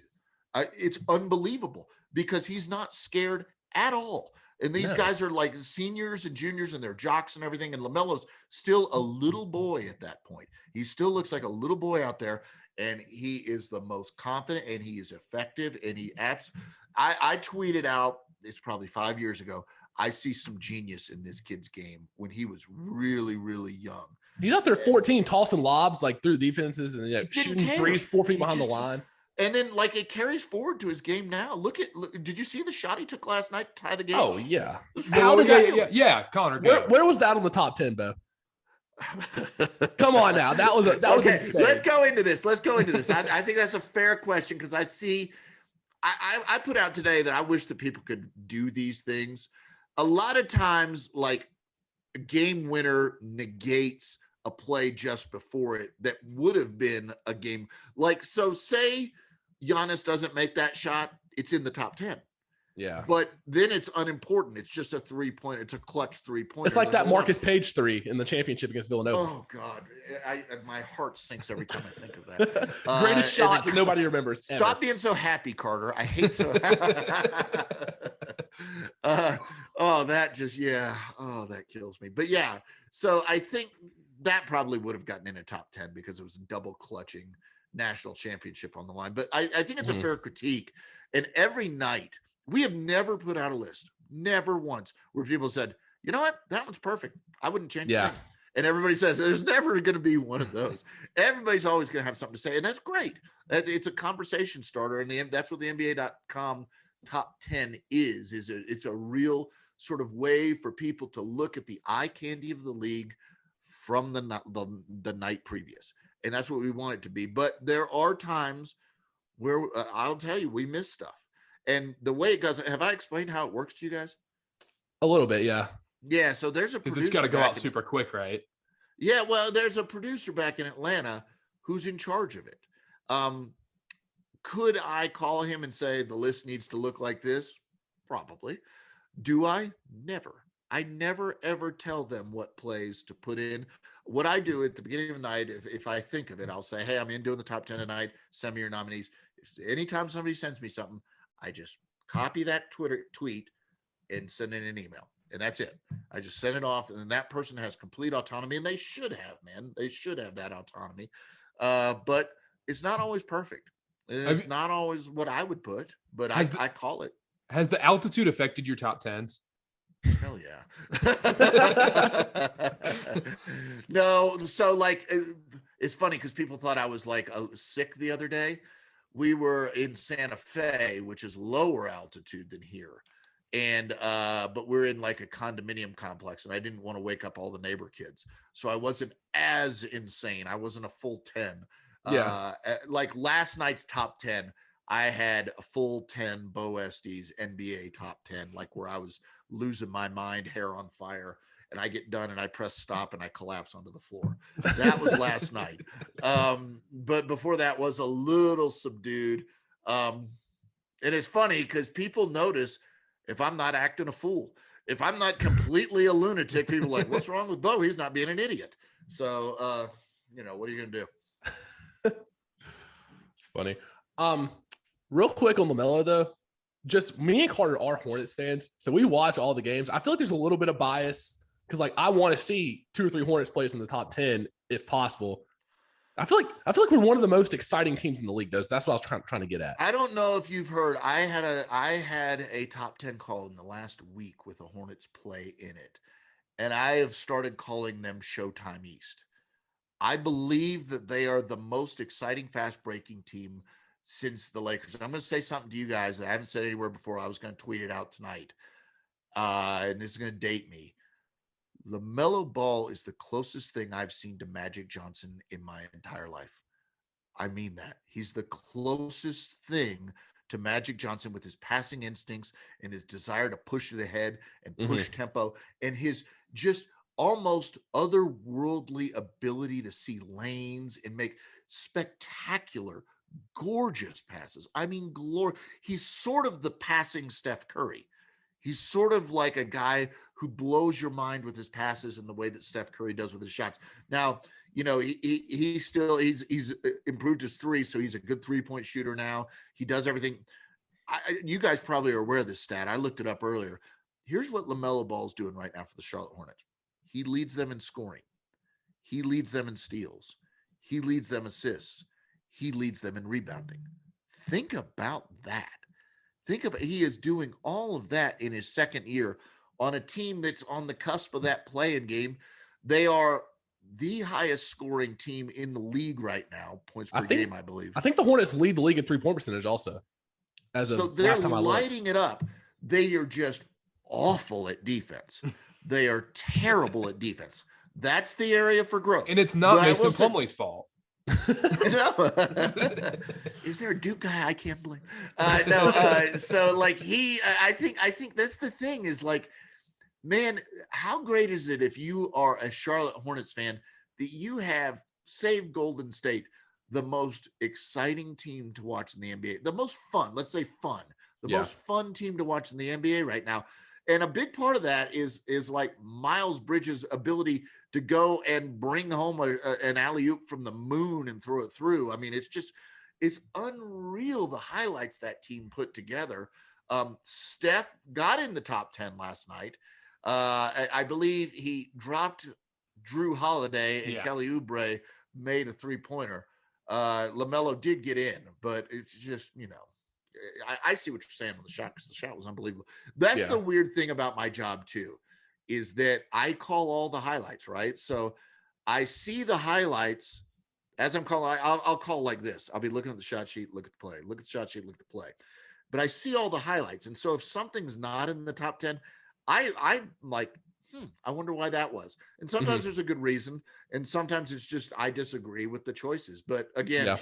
It's unbelievable because he's not scared at all. And these guys are like seniors and juniors, and they're jocks and everything. And LaMelo's still a little boy at that point. He still looks like a little boy out there, and he is the most confident, and he is effective. And I tweeted out, it's probably 5 years ago, I see some genius in this kid's game when he was really, really young. He's out there 14 tossing lobs like through defenses and shooting threes 4 feet behind the line. And then like it carries forward to his game now. Look, did you see the shot he took last night to tie the game? Oh yeah. Connor. Where was that on the top 10, Beau? Come on now. That was insane. Let's go into this. I think that's a fair question because I put out today that I wish that people could do these things. A lot of times, like a game winner negates a play just before it that would have been a game. Like, so say Giannis doesn't make that shot, it's in the top 10. Yeah. But then it's unimportant. It's just a 3-point. It's a clutch 3-pointer. It's like that Marcus Page 3 in the championship against Villanova. Oh God. My heart sinks every time I think of that. Greatest shot that nobody remembers. Stop being so happy, Carter. I hate so that kills me. But yeah, so I think that probably would have gotten in a top 10 because it was double clutching national championship on the line. But I think it's a fair critique. And every night, we have never put out a list, never once, where people said, you know what, that one's perfect. I wouldn't change it. And everybody says there's never going to be one of those. Everybody's always going to have something to say. And that's great. It's a conversation starter. And that's what the NBA.com top 10 is. It's a real sort of way for people to look at the eye candy of the league from the night previous. And that's what we want it to be. But there are times where I'll tell you, we miss stuff. And the way it goes, have I explained how it works to you guys? A little bit, yeah. Yeah, so there's a producer. It's got to go out super quick, right? Yeah, well, there's a producer back in Atlanta who's in charge of it. Could I call him and say the list needs to look like this? Probably. Do I? Never. I never, ever tell them what plays to put in. What I do at the beginning of the night, if I think of it, I'll say, hey, I'm in doing the top 10 tonight. Send me your nominees. Anytime somebody sends me something, I just copy that Twitter tweet and send in an email. And that's it. I just send it off. And then that person has complete autonomy. And they should have, man. They should have that autonomy. But it's not always perfect. It's not always what I would put, but I call it. Has the altitude affected your top 10s? Hell yeah. No. So like, it's funny because people thought I was like sick the other day. We were in Santa Fe, which is lower altitude than here. And but we're in like a condominium complex, and I didn't want to wake up all the neighbor kids, so I wasn't as insane. I wasn't a full 10. Yeah. Like last night's top 10, I had a full 10 Beau Estes NBA top 10, like where I was losing my mind, hair on fire, and I get done and I press stop and I collapse onto the floor. That was last night. But before that was a little subdued. And it's funny because people notice if I'm not acting a fool, if I'm not completely a lunatic, people are like, what's wrong with Beau? He's not being an idiot. So, what are you going to do? It's funny. Real quick on Lamela though, just me and Carter are Hornets fans, so we watch all the games. I feel like there's a little bit of bias because like I want to see 2 or 3 Hornets players in the top 10 if possible. I feel like we're one of the most exciting teams in the league, though. So that's what I was trying to get at. I don't know if you've heard. I had a top 10 call in the last week with a Hornets play in it, and I have started calling them Showtime East. I believe that they are the most exciting, fast-breaking team since the Lakers. I'm going to say something to you guys that I haven't said anywhere before. I was going to tweet it out tonight, and this is going to date me. Lamelo Ball is the closest thing I've seen to Magic Johnson in my entire life. I mean that. He's the closest thing to Magic Johnson with his passing instincts and his desire to push it ahead and push tempo and his just almost otherworldly ability to see lanes and make spectacular, gorgeous passes. I mean, he's sort of the passing Steph Curry. He's sort of like a guy who blows your mind with his passes in the way that Steph Curry does with his shots. Now, he's improved his 3, so he's a good 3-point shooter now. He does everything. You guys probably are aware of this stat. I looked it up earlier. Here's what Lamelo Ball is doing right now for the Charlotte Hornets. He leads them in scoring. He leads them in steals. He leads them assists. He leads them in rebounding. Think about that. He is doing all of that in his second year on a team that's on the cusp of that play-in game. They are the highest scoring team in the league right now, points per game, I believe. I think the Hornets lead the league in 3-point percentage also. So they're lighting it up. They are just awful at defense. They are terrible at defense. That's the area for growth. And it's not Mason Plumlee's fault. Is there a Duke guy I can't blame? So like I think that's the thing is like, man, how great is it if you are a Charlotte Hornets fan that you have, save Golden State, the most exciting team to watch in the NBA, the most fun, let's say fun, most fun team to watch in the NBA right now. And a big part of that is like Miles Bridges' ability to go and bring home an alley-oop from the moon and throw it through. I mean, it's unreal the highlights that team put together. Steph got in the top 10 last night. I believe he dropped Drew Holiday and Kelly Oubre made a 3-pointer. Lamelo did get in, but it's just, I see what you're saying on the shot because the shot was unbelievable. That's the weird thing about my job too, is that I call all the highlights, right? So I see the highlights as I'm calling. I'll call like this. I'll be looking at the shot sheet, look at the play, look at the shot sheet, look at the play. But I see all the highlights. And so if something's not in the top 10, I'm like, I wonder why that was. And sometimes there's a good reason. And sometimes it's just, I disagree with the choices. But again,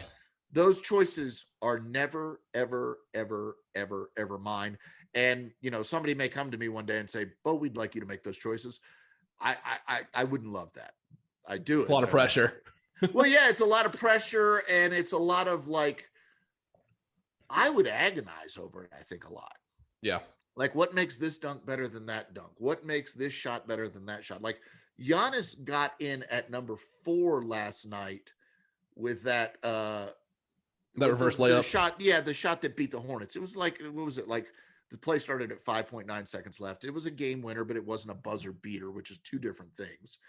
those choices are never, ever, ever, ever, ever mine. And, somebody may come to me one day and say, Beau, we'd like you to make those choices. I wouldn't love that. I do. It's a lot of pressure. Well, yeah, it's a lot of pressure. And it's a lot of like, I would agonize over it, I think, a lot. Yeah. Like, what makes this dunk better than that dunk? What makes this shot better than that shot? Like, Giannis got in at number 4 last night with that reverse layup shot. Yeah, the shot that beat the Hornets. It was like, what was it? Like, the play started at 5.9 seconds left. It was a game winner, but it wasn't a buzzer beater, which is two different things.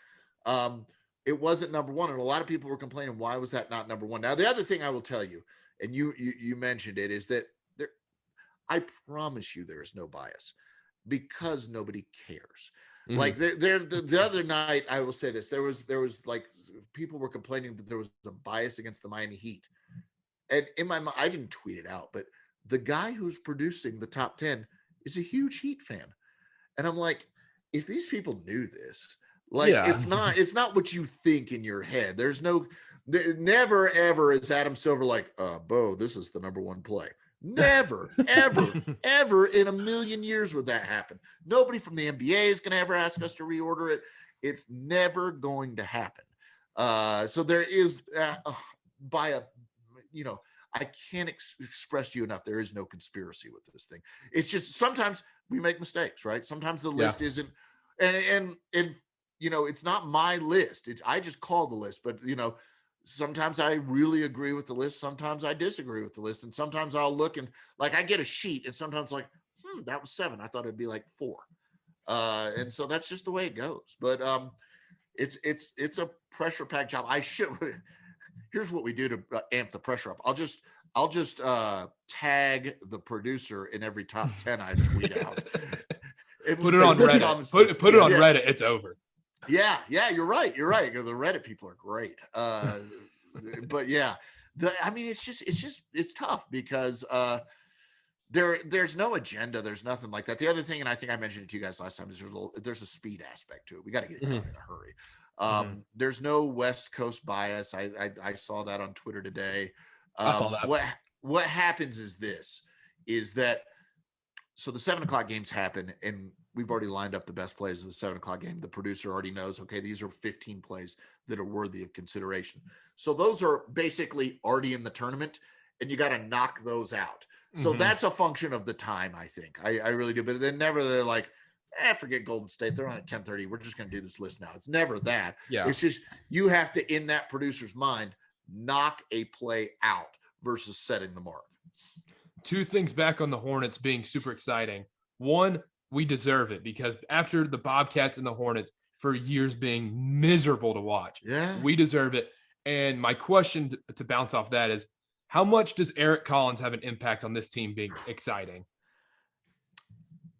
It wasn't number 1, and a lot of people were complaining, why was that not number 1? Now, the other thing I will tell you, and you mentioned it, is that I promise you there is no bias because nobody cares. Mm-hmm. Like the other night, I will say this, there was like people were complaining that there was a bias against the Miami Heat. And in my mind, I didn't tweet it out, but the guy who's producing the top 10 is a huge Heat fan. And I'm like, if these people knew this, like, it's not what you think in your head. Never, ever is Adam Silver like, Beau, this is the number one play. Never, ever, ever in a million years would that happen. Nobody from the NBA is going to ever ask us to reorder it. It's never going to happen. So there is, I can't express to you enough. There is no conspiracy with this thing. It's just sometimes we make mistakes, right? Sometimes the list isn't, and it's not my list. I just call the list, but sometimes I really agree with the list. Sometimes I disagree with the list, and sometimes I'll look and like I get a sheet, and sometimes like, that was 7. I thought it'd be like 4, and so that's just the way it goes. But it's a pressure packed job. Here's what we do to amp the pressure up. I'll just tag the producer in every top 10 I tweet out. Put it on Reddit. Put it on Reddit. It's over. Yeah, you're right. The Reddit people are great. But yeah, it's tough because there's no agenda. There's nothing like that. The other thing, and I think I mentioned it to you guys last time, is there's a speed aspect to it. We got to get it done in a hurry. There's no West Coast bias. I saw that on Twitter today. I saw that. What happens is that so the 7:00 games happen, and we've already lined up the best plays of the 7:00 game. The producer already knows, okay, these are 15 plays that are worthy of consideration. So those are basically already in the tournament, and you got to knock those out. So that's a function of the time, I think. I really do. But they're like, forget Golden State. They're on at 10:30. We're just going to do this list now. It's never that. Yeah. It's just you have to, in that producer's mind, knock a play out versus setting the mark. 2 things back on the Hornets being super exciting. One, we deserve it because after the Bobcats and the Hornets for years being miserable to watch, we deserve it. And my question to bounce off that is, how much does Eric Collins have an impact on this team being exciting?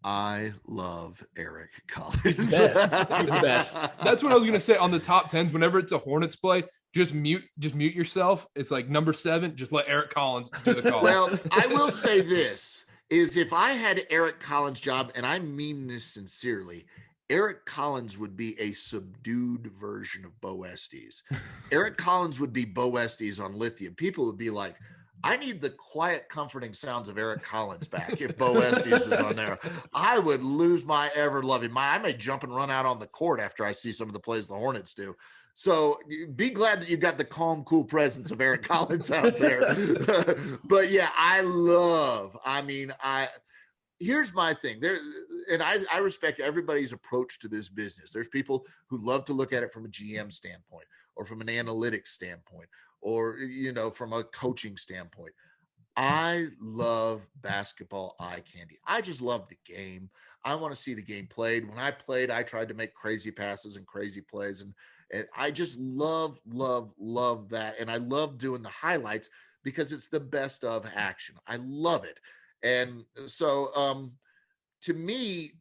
I love Eric Collins. He's the best. That's what I was going to say on the top 10s. Whenever it's a Hornets play, just mute yourself. It's like number 7. Just let Eric Collins do the call. Well, I will say this is if I had Eric Collins' job, and I mean this sincerely, Eric Collins would be a subdued version of Beau Estes. Eric Collins would be Beau Estes on lithium. People would be like, I need the quiet, comforting sounds of Eric Collins back if Beau Estes is on there. I would lose my ever-loving mind. I may jump and run out on the court after I see some of the plays the Hornets do. So be glad that you've got the calm, cool presence of Eric Collins out there. But yeah, here's my thing. I respect everybody's approach to this business. There's people who love to look at it from a GM standpoint or from an analytics standpoint or, from a coaching standpoint. I love basketball eye candy. I just love the game. I want to see the game played. When I played, I tried to make crazy passes and crazy plays. And I just love that. And I love doing the highlights because it's the best of action. I love it. And so to me,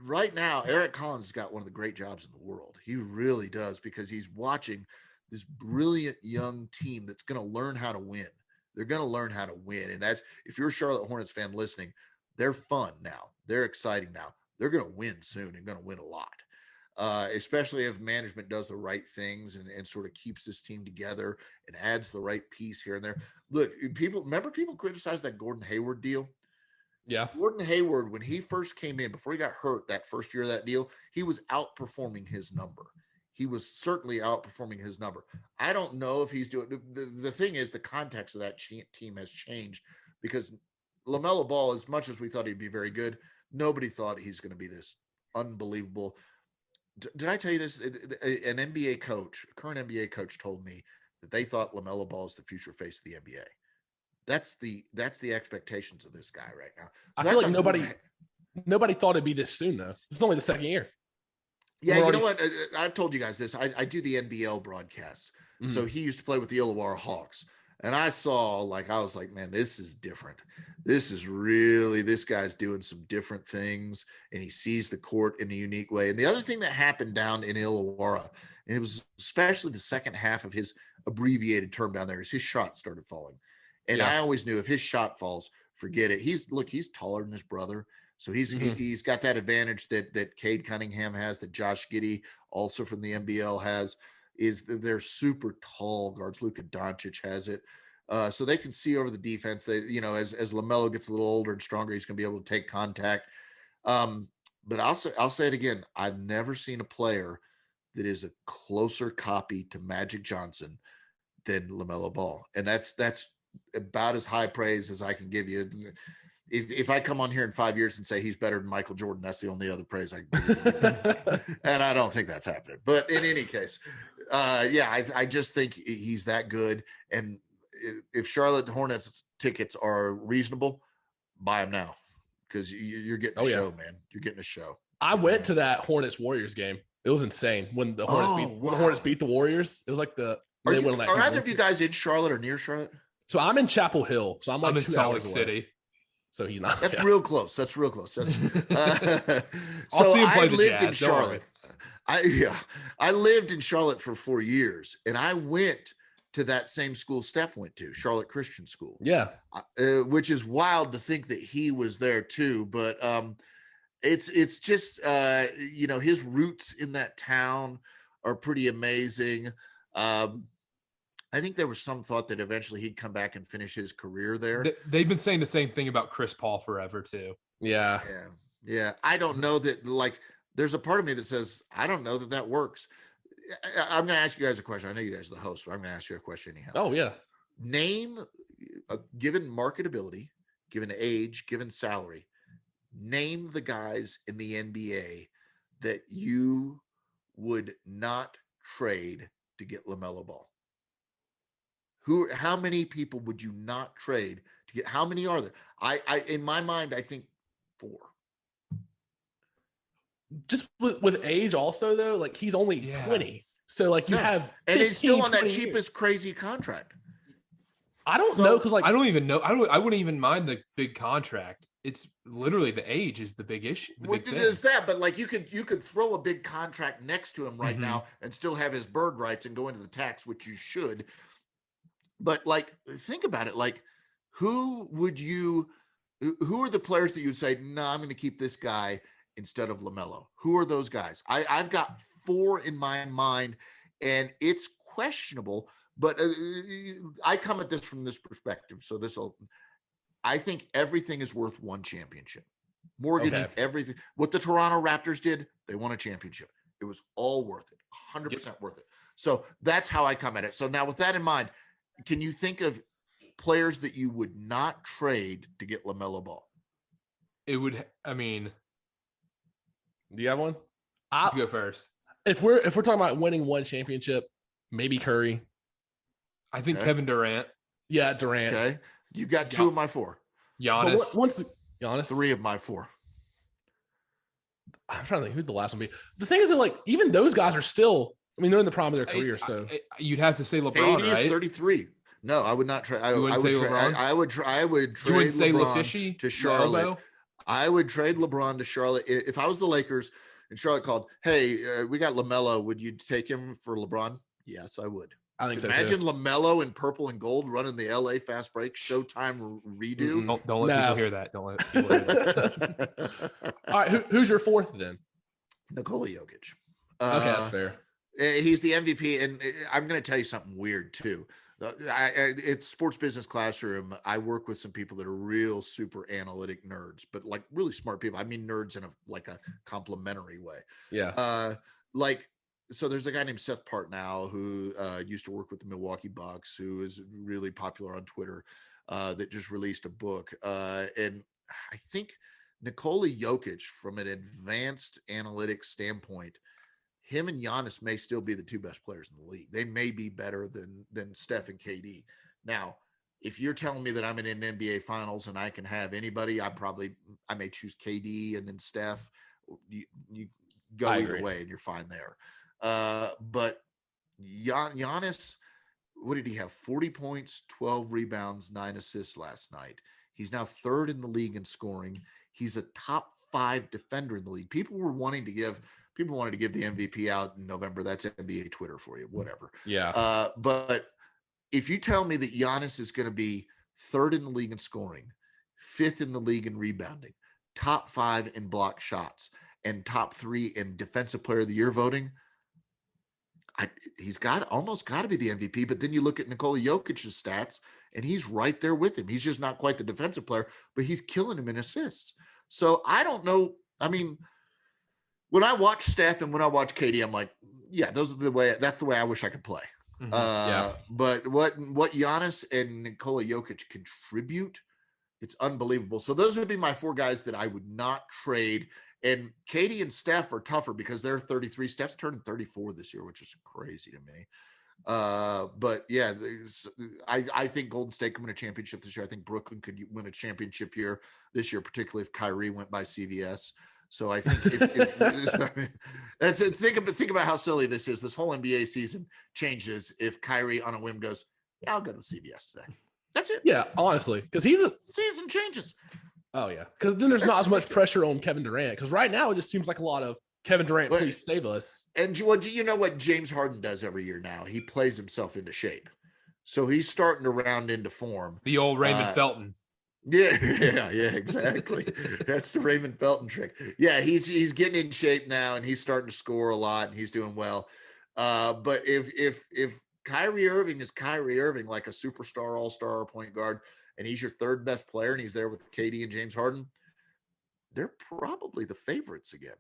right now, Eric Collins has got one of the great jobs in the world. He really does, because he's watching this brilliant young team that's going to learn how to win. They're going to learn how to win. And if you're a Charlotte Hornets fan listening, they're fun now. They're exciting now. They're going to win soon and going to win a lot. Especially if management does the right things and sort of keeps this team together and adds the right piece here and there. Look, people criticized that Gordon Hayward deal. Yeah. Gordon Hayward, when he first came in, before he got hurt that first year of that deal, he was outperforming his number. He was certainly outperforming his number. I don't know if he's doing the thing is the context of that team has changed, because Lamelo Ball, as much as we thought he'd be very good, nobody thought he's going to be this unbelievable. Did I tell you this? An NBA coach, a current NBA coach, told me that they thought Lamelo Ball is the future face of the NBA. That's the expectations of this guy right now. I feel like nobody thought it'd be this soon, though. It's only the second year. Yeah, you know what? I've told you guys this. I do the NBL broadcasts. Mm-hmm. So he used to play with the Illawarra Hawks. And I was like, man, this is different. This guy's doing some different things, and he sees the court in a unique way. And the other thing that happened down in Illawarra, and it was especially the second half of his abbreviated term down there, is his shot started falling. And I always knew if his shot falls, forget it. He's taller than his brother. So he's got that advantage that Cade Cunningham has, that Josh Giddey, also from the NBL, has. Is they're super tall guards. Luka Doncic has it. So they can see over the defense. They, as LaMelo gets a little older and stronger, he's going to be able to take contact. But I'll say it again. I've never seen a player that is a closer copy to Magic Johnson than LaMelo Ball, and that's about as high praise as I can give you. If I come on here in 5 years and say he's better than Michael Jordan, that's the only other praise I can give. And I don't think that's happening. But in any case, I just think he's that good. And if Charlotte Hornets tickets are reasonable, buy them now, because you're getting a show, man. You're getting a show. I went to that Hornets Warriors game. It was insane when the Hornets beat the Warriors. It was like are either of you guys in Charlotte or near Charlotte? So I'm in Chapel Hill. So I'm like in 2 Salt hours Lake away. City. So he's not. That's real close. That's real close. I'll see him play the lived Jazz, in Charlotte. I lived in Charlotte for 4 years, and I went to that same school Steph went to, Charlotte Christian School. Yeah, which is wild to think that he was there too. But it's just his roots in that town are pretty amazing. I think there was some thought that eventually he'd come back and finish his career there. They've been saying the same thing about Chris Paul forever too. Yeah. I don't know that, like, there's a part of me that says, I don't know that works. I'm going to ask you guys a question. I know you guys are the host, but I'm going to ask you a question anyhow. Oh, yeah. Name, given marketability, given age, given salary, name the guys in the NBA that you would not trade to get Lamelo Ball. How many people would you not trade to get? How many are there? I in my mind, I think 4. Just with age also, though, like he's only 20. So like you have 15, and he's still on that years. cheapest crazy contract. I don't know, because like I don't even know. I wouldn't even mind the big contract. It's literally the age is the big issue. There's that, but like you could throw a big contract next to him right now and still have his bird rights and go into the tax, which you should. But like, think about it. Like, who are the players that you'd say, no, I'm going to keep this guy instead of LaMelo? Who are those guys? I've got 4 in my mind, and it's questionable, but I come at this from this perspective. So I think everything is worth one championship. Mortgage, everything. What the Toronto Raptors did, they won a championship. It was all worth it, 100% worth it. So that's how I come at it. So now with that in mind, can you think of players that you would not trade to get LaMelo Ball? Do you have one? I'll go first. If we're talking about winning one championship, maybe Curry. I think Kevin Durant. Yeah, Durant. Okay. You got 2 of my 4. Giannis. Once Giannis. 3 of my 4. I'm trying to think who'd the last one be. The thing is that, like, even those guys are still, they're in the prime of their career. So you'd have to say LeBron, right? He's 33. No, I would not trade. I would trade LeBron to Charlotte. I would trade LeBron to Charlotte. If I was the Lakers and Charlotte called, hey, we got LaMelo, would you take him for LeBron? Yes, I would. I think Imagine LaMelo in purple and gold running the LA fast break Showtime redo. Don't let people hear that. Don't let people hear that. All right, who's your 4th then? Nikola Jokic. Okay, that's fair. He's the MVP, and I'm going to tell you something weird too. It's Sports Business Classroom. I work with some people that are real super analytic nerds, but like really smart people. I mean nerds in a complimentary way. Yeah. So there's a guy named Seth Partnow who used to work with the Milwaukee Bucks, who is really popular on Twitter, that just released a book. And I think Nikola Jokic, from an advanced analytics standpoint, him and Giannis may still be the 2 best players in the league. They may be better than Steph and KD. Now, if you're telling me that I'm in an NBA Finals and I can have anybody, I may choose KD and then Steph. You go either way and you're fine there. But Giannis, what did he have? 40 points, 12 rebounds, 9 assists last night. He's now 3rd in the league in scoring. He's a top 5 defender in the league. People wanted to give the MVP out in November. That's NBA Twitter for you, whatever. Yeah. But if you tell me that Giannis is going to be 3rd in the league in scoring, 5th in the league in rebounding, top 5 in block shots and top 3 in defensive player of the year voting, he's almost got to be the MVP. But then you look at Nikola Jokic's stats, and he's right there with him. He's just not quite the defensive player, but he's killing him in assists. So I don't know. I mean, when I watch Steph and when I watch KD, I'm like, yeah, that's the way I wish I could play. But what Giannis and Nikola Jokic contribute, it's unbelievable. So those would be my 4 guys that I would not trade. And Katie and Steph are tougher because they're 33. Steph's turning 34 this year, which is crazy to me. But yeah, I think Golden State can win a championship this year. I think Brooklyn could win a championship here this year, particularly if Kyrie went by CVS. So I think think about how silly this is. This whole NBA season changes if Kyrie on a whim goes, yeah, I'll go to CVS today. That's it. Yeah, honestly, because season changes. Oh yeah, because then there's not as much pressure on Kevin Durant. Because right now it just seems like a lot of Kevin Durant, please save us. And you know what James Harden does every year now? He plays himself into shape, so he's starting to round into form. The old Raymond Felton. Yeah, exactly. That's the Raymond Felton trick. Yeah, he's getting in shape now, and he's starting to score a lot, and he's doing well. But if Kyrie Irving is Kyrie Irving, like a superstar, all-star point guard, and he's your 3rd best player, and he's there with KD and James Harden, they're probably the favorites again,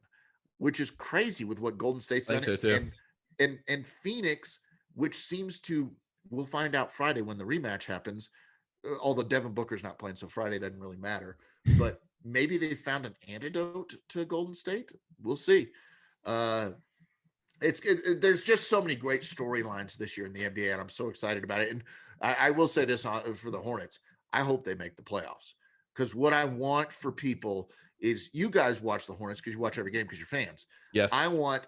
which is crazy with what Golden State's done. So too. And Phoenix, which seems to, we'll find out Friday when the rematch happens. Although Devin Booker's not playing, so Friday doesn't really matter. But maybe they found an antidote to Golden State. We'll see. There's just so many great storylines this year in the NBA, and I'm so excited about it. And I will say this for the Hornets. I hope they make the playoffs, because what I want for people is, you guys watch the Hornets because you watch every game because you're fans. Yes. I want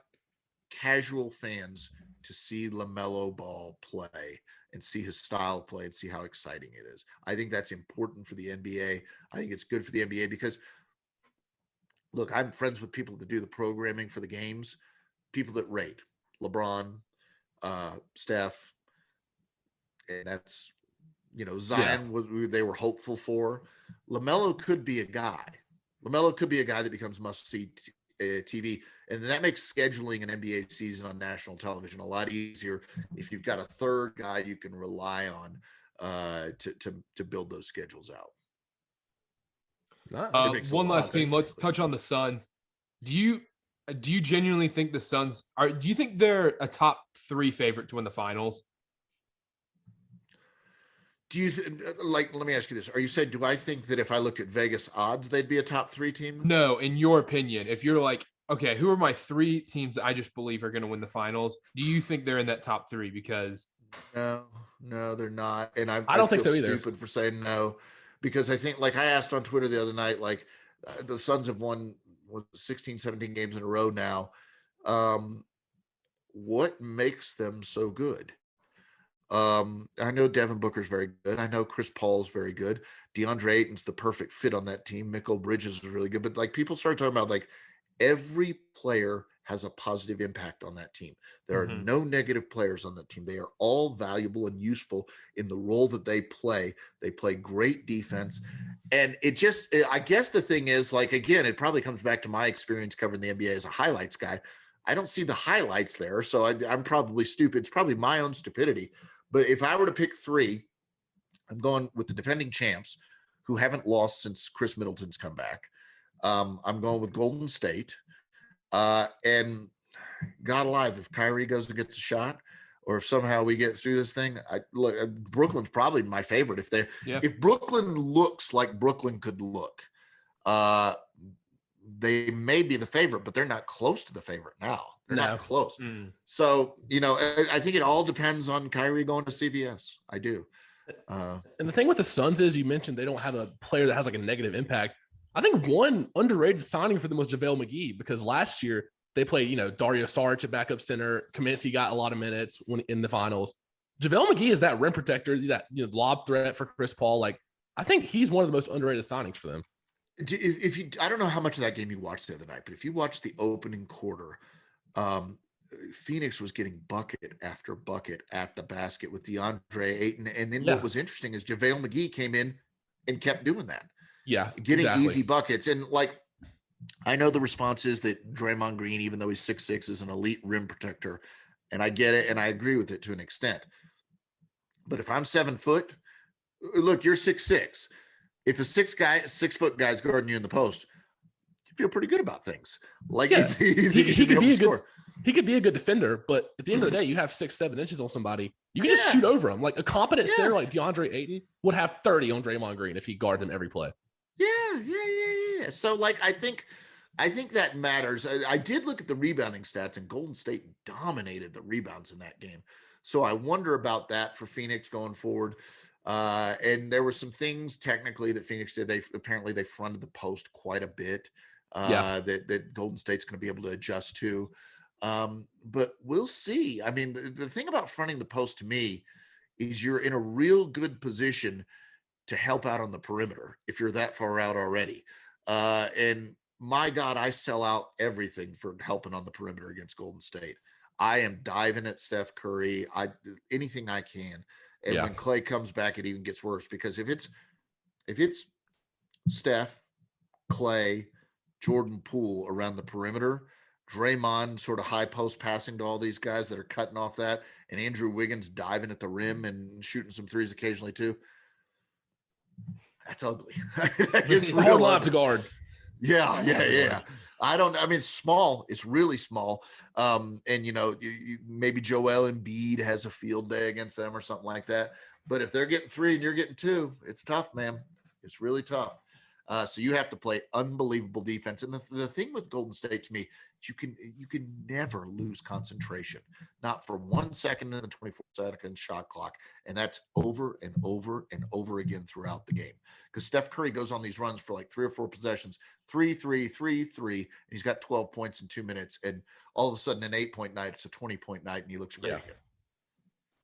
casual fans to see Lamelo Ball play and see his style play and see how exciting it is. I think that's important for the NBA. I think it's good for the NBA because, look, I'm friends with people that do the programming for the games, people that rate LeBron, Steph, and that's, Zion, they were hopeful for. LaMelo could be a guy. LaMelo could be a guy that becomes must-see TV, and that makes scheduling an NBA season on national television a lot easier if you've got a 3rd guy you can rely on to build those schedules out. One last thing. Let's touch on the Suns. Do you genuinely think the Suns do you think they're a top 3 favorite to win the finals? Do you let me ask you this. Are you saying, do I think that if I looked at Vegas odds, they'd be a top 3 team? No, in your opinion, if you're like, okay, who are my 3 teams that I just believe are going to win the finals? Do you think they're in that top 3? Because no, they're not. And I don't think so either. Stupid for saying no, because I think, like I asked on Twitter the other night, like the Suns have won 16, 17 games in a row now. What makes them so good? I know Devin Booker's very good. I know Chris Paul's very good. DeAndre Ayton's the perfect fit on that team. Mikal Bridges is really good. But like, people start talking about, like, every player has a positive impact on that team. There are no negative players on that team. They are all valuable and useful in the role that they play. They play great defense. And I guess the thing is, like, again, it probably comes back to my experience covering the NBA as a highlights guy. I don't see the highlights there. So I'm probably stupid. It's probably my own stupidity. But if I were to pick 3, I'm going with the defending champs who haven't lost since Chris Middleton's come back. I'm going with Golden State. And God alive, if Kyrie goes and gets a shot, or if somehow we get through this thing, Brooklyn's probably my favorite. If Brooklyn looks like Brooklyn could look, they may be the favorite, but they're not close to the favorite now. They're not close. So, I think it all depends on Kyrie going to CVS. I do. And the thing with the Suns is, you mentioned they don't have a player that has like a negative impact. I think one underrated signing for them was JaVale McGee, because last year they played, Dario Saric at backup center. Kaminsky got a lot of minutes in the finals. JaVale McGee is that rim protector, that lob threat for Chris Paul. Like, I think he's one of the most underrated signings for them. I don't know how much of that game you watched the other night, but if you watched the opening quarter, Phoenix was getting bucket after bucket at the basket with DeAndre Ayton. And then what was interesting is JaVale McGee came in and kept doing that. Yeah, getting exactly. easy buckets. And like, I know the response is that Draymond Green, even though he's 6'6", is an elite rim protector. And I get it. And I agree with it to an extent. But if I'm 7 foot, look, you're 6'6". If a 6-foot guy's guarding you in the post, you feel pretty good about things. Like, Yeah. he could be a good, he could be a good defender, but at the end of the day, you have 6-7 inches on somebody. You can just shoot over him. Like a competent center like DeAndre Ayton would have 30 on Draymond Green if he guarded him every play. Yeah. So like, I think that matters. I did look at the rebounding stats, and Golden State dominated the rebounds in that game. So I wonder about that for Phoenix going forward. And there were some things technically that Phoenix did. They fronted the post quite a bit. That Golden State's going to be able to adjust to. But we'll see. I mean, the thing about fronting the post to me is you're in a real good position to help out on the perimeter if you're that far out already. And my God, I sell out everything for helping on the perimeter against Golden State. I am diving at Steph Curry. Anything I can. And when Clay comes back, it even gets worse, because if it's Steph, Clay, Jordan Poole around the perimeter, Draymond sort of high post passing to all these guys that are cutting off that, and Andrew Wiggins diving at the rim and shooting some threes occasionally too. That's ugly. It's a hard line to guard. Yeah. It's small. It's really small. And maybe Joel Embiid has a field day against them or something like that. But if they're getting 3 and you're getting 2, it's tough, man. It's really tough. So you have to play unbelievable defense. And the thing with Golden State to me, you can never lose concentration, not for 1 second in the 24-second shot clock. And that's over and over and over again throughout the game. Because Steph Curry goes on these runs for like 3 or 4 possessions, 3, 3, 3, 3, and he's got 12 points in 2 minutes. And all of a sudden, an 8-point night, it's a 20-point night, and he looks great again.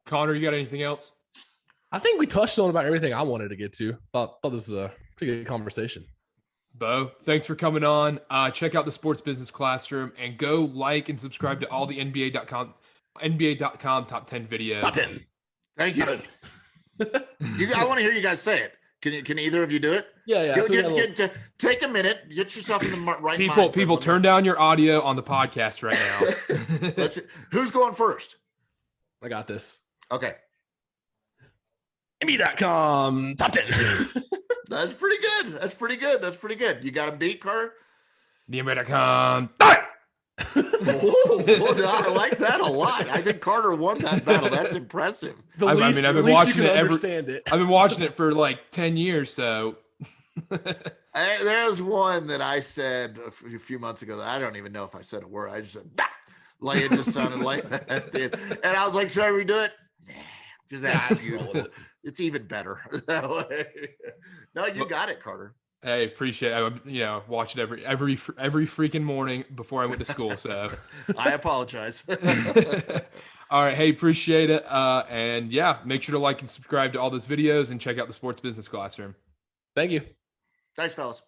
Connor, you got anything else? I think we touched on about everything I wanted to get to. Thought this was a pretty good conversation. Beau, thanks for coming on. Check out the Sports Business Classroom and go like and subscribe to all the NBA.com top 10 videos. Top 10. Thank you. I want to hear you guys say it. Can either of you do it? Yeah. Take a minute. Get yourself in the right mind. People, turn down your audio on the podcast right now. Who's going first? I got this. Okay. NBA.com top 10. That's pretty good. You got him beat, Carter? The NBA.com. I like that a lot. I think Carter won that battle. That's impressive. I've been watching it. I've been watching it for like 10 years. So there's one that I said a few months ago that I don't even know if I said a word. I just said, "Bah!" Like it just sounded like that did. And I was like, should I redo it? Nah, that's beautiful. It's even better that way. No, you got it, Carter. Hey, appreciate it. Watch it every freaking morning before I went to school. So I apologize. All right. Hey, appreciate it. And yeah, make sure to like and subscribe to all those videos and check out the Sports Business Classroom. Thank you. Thanks, fellas.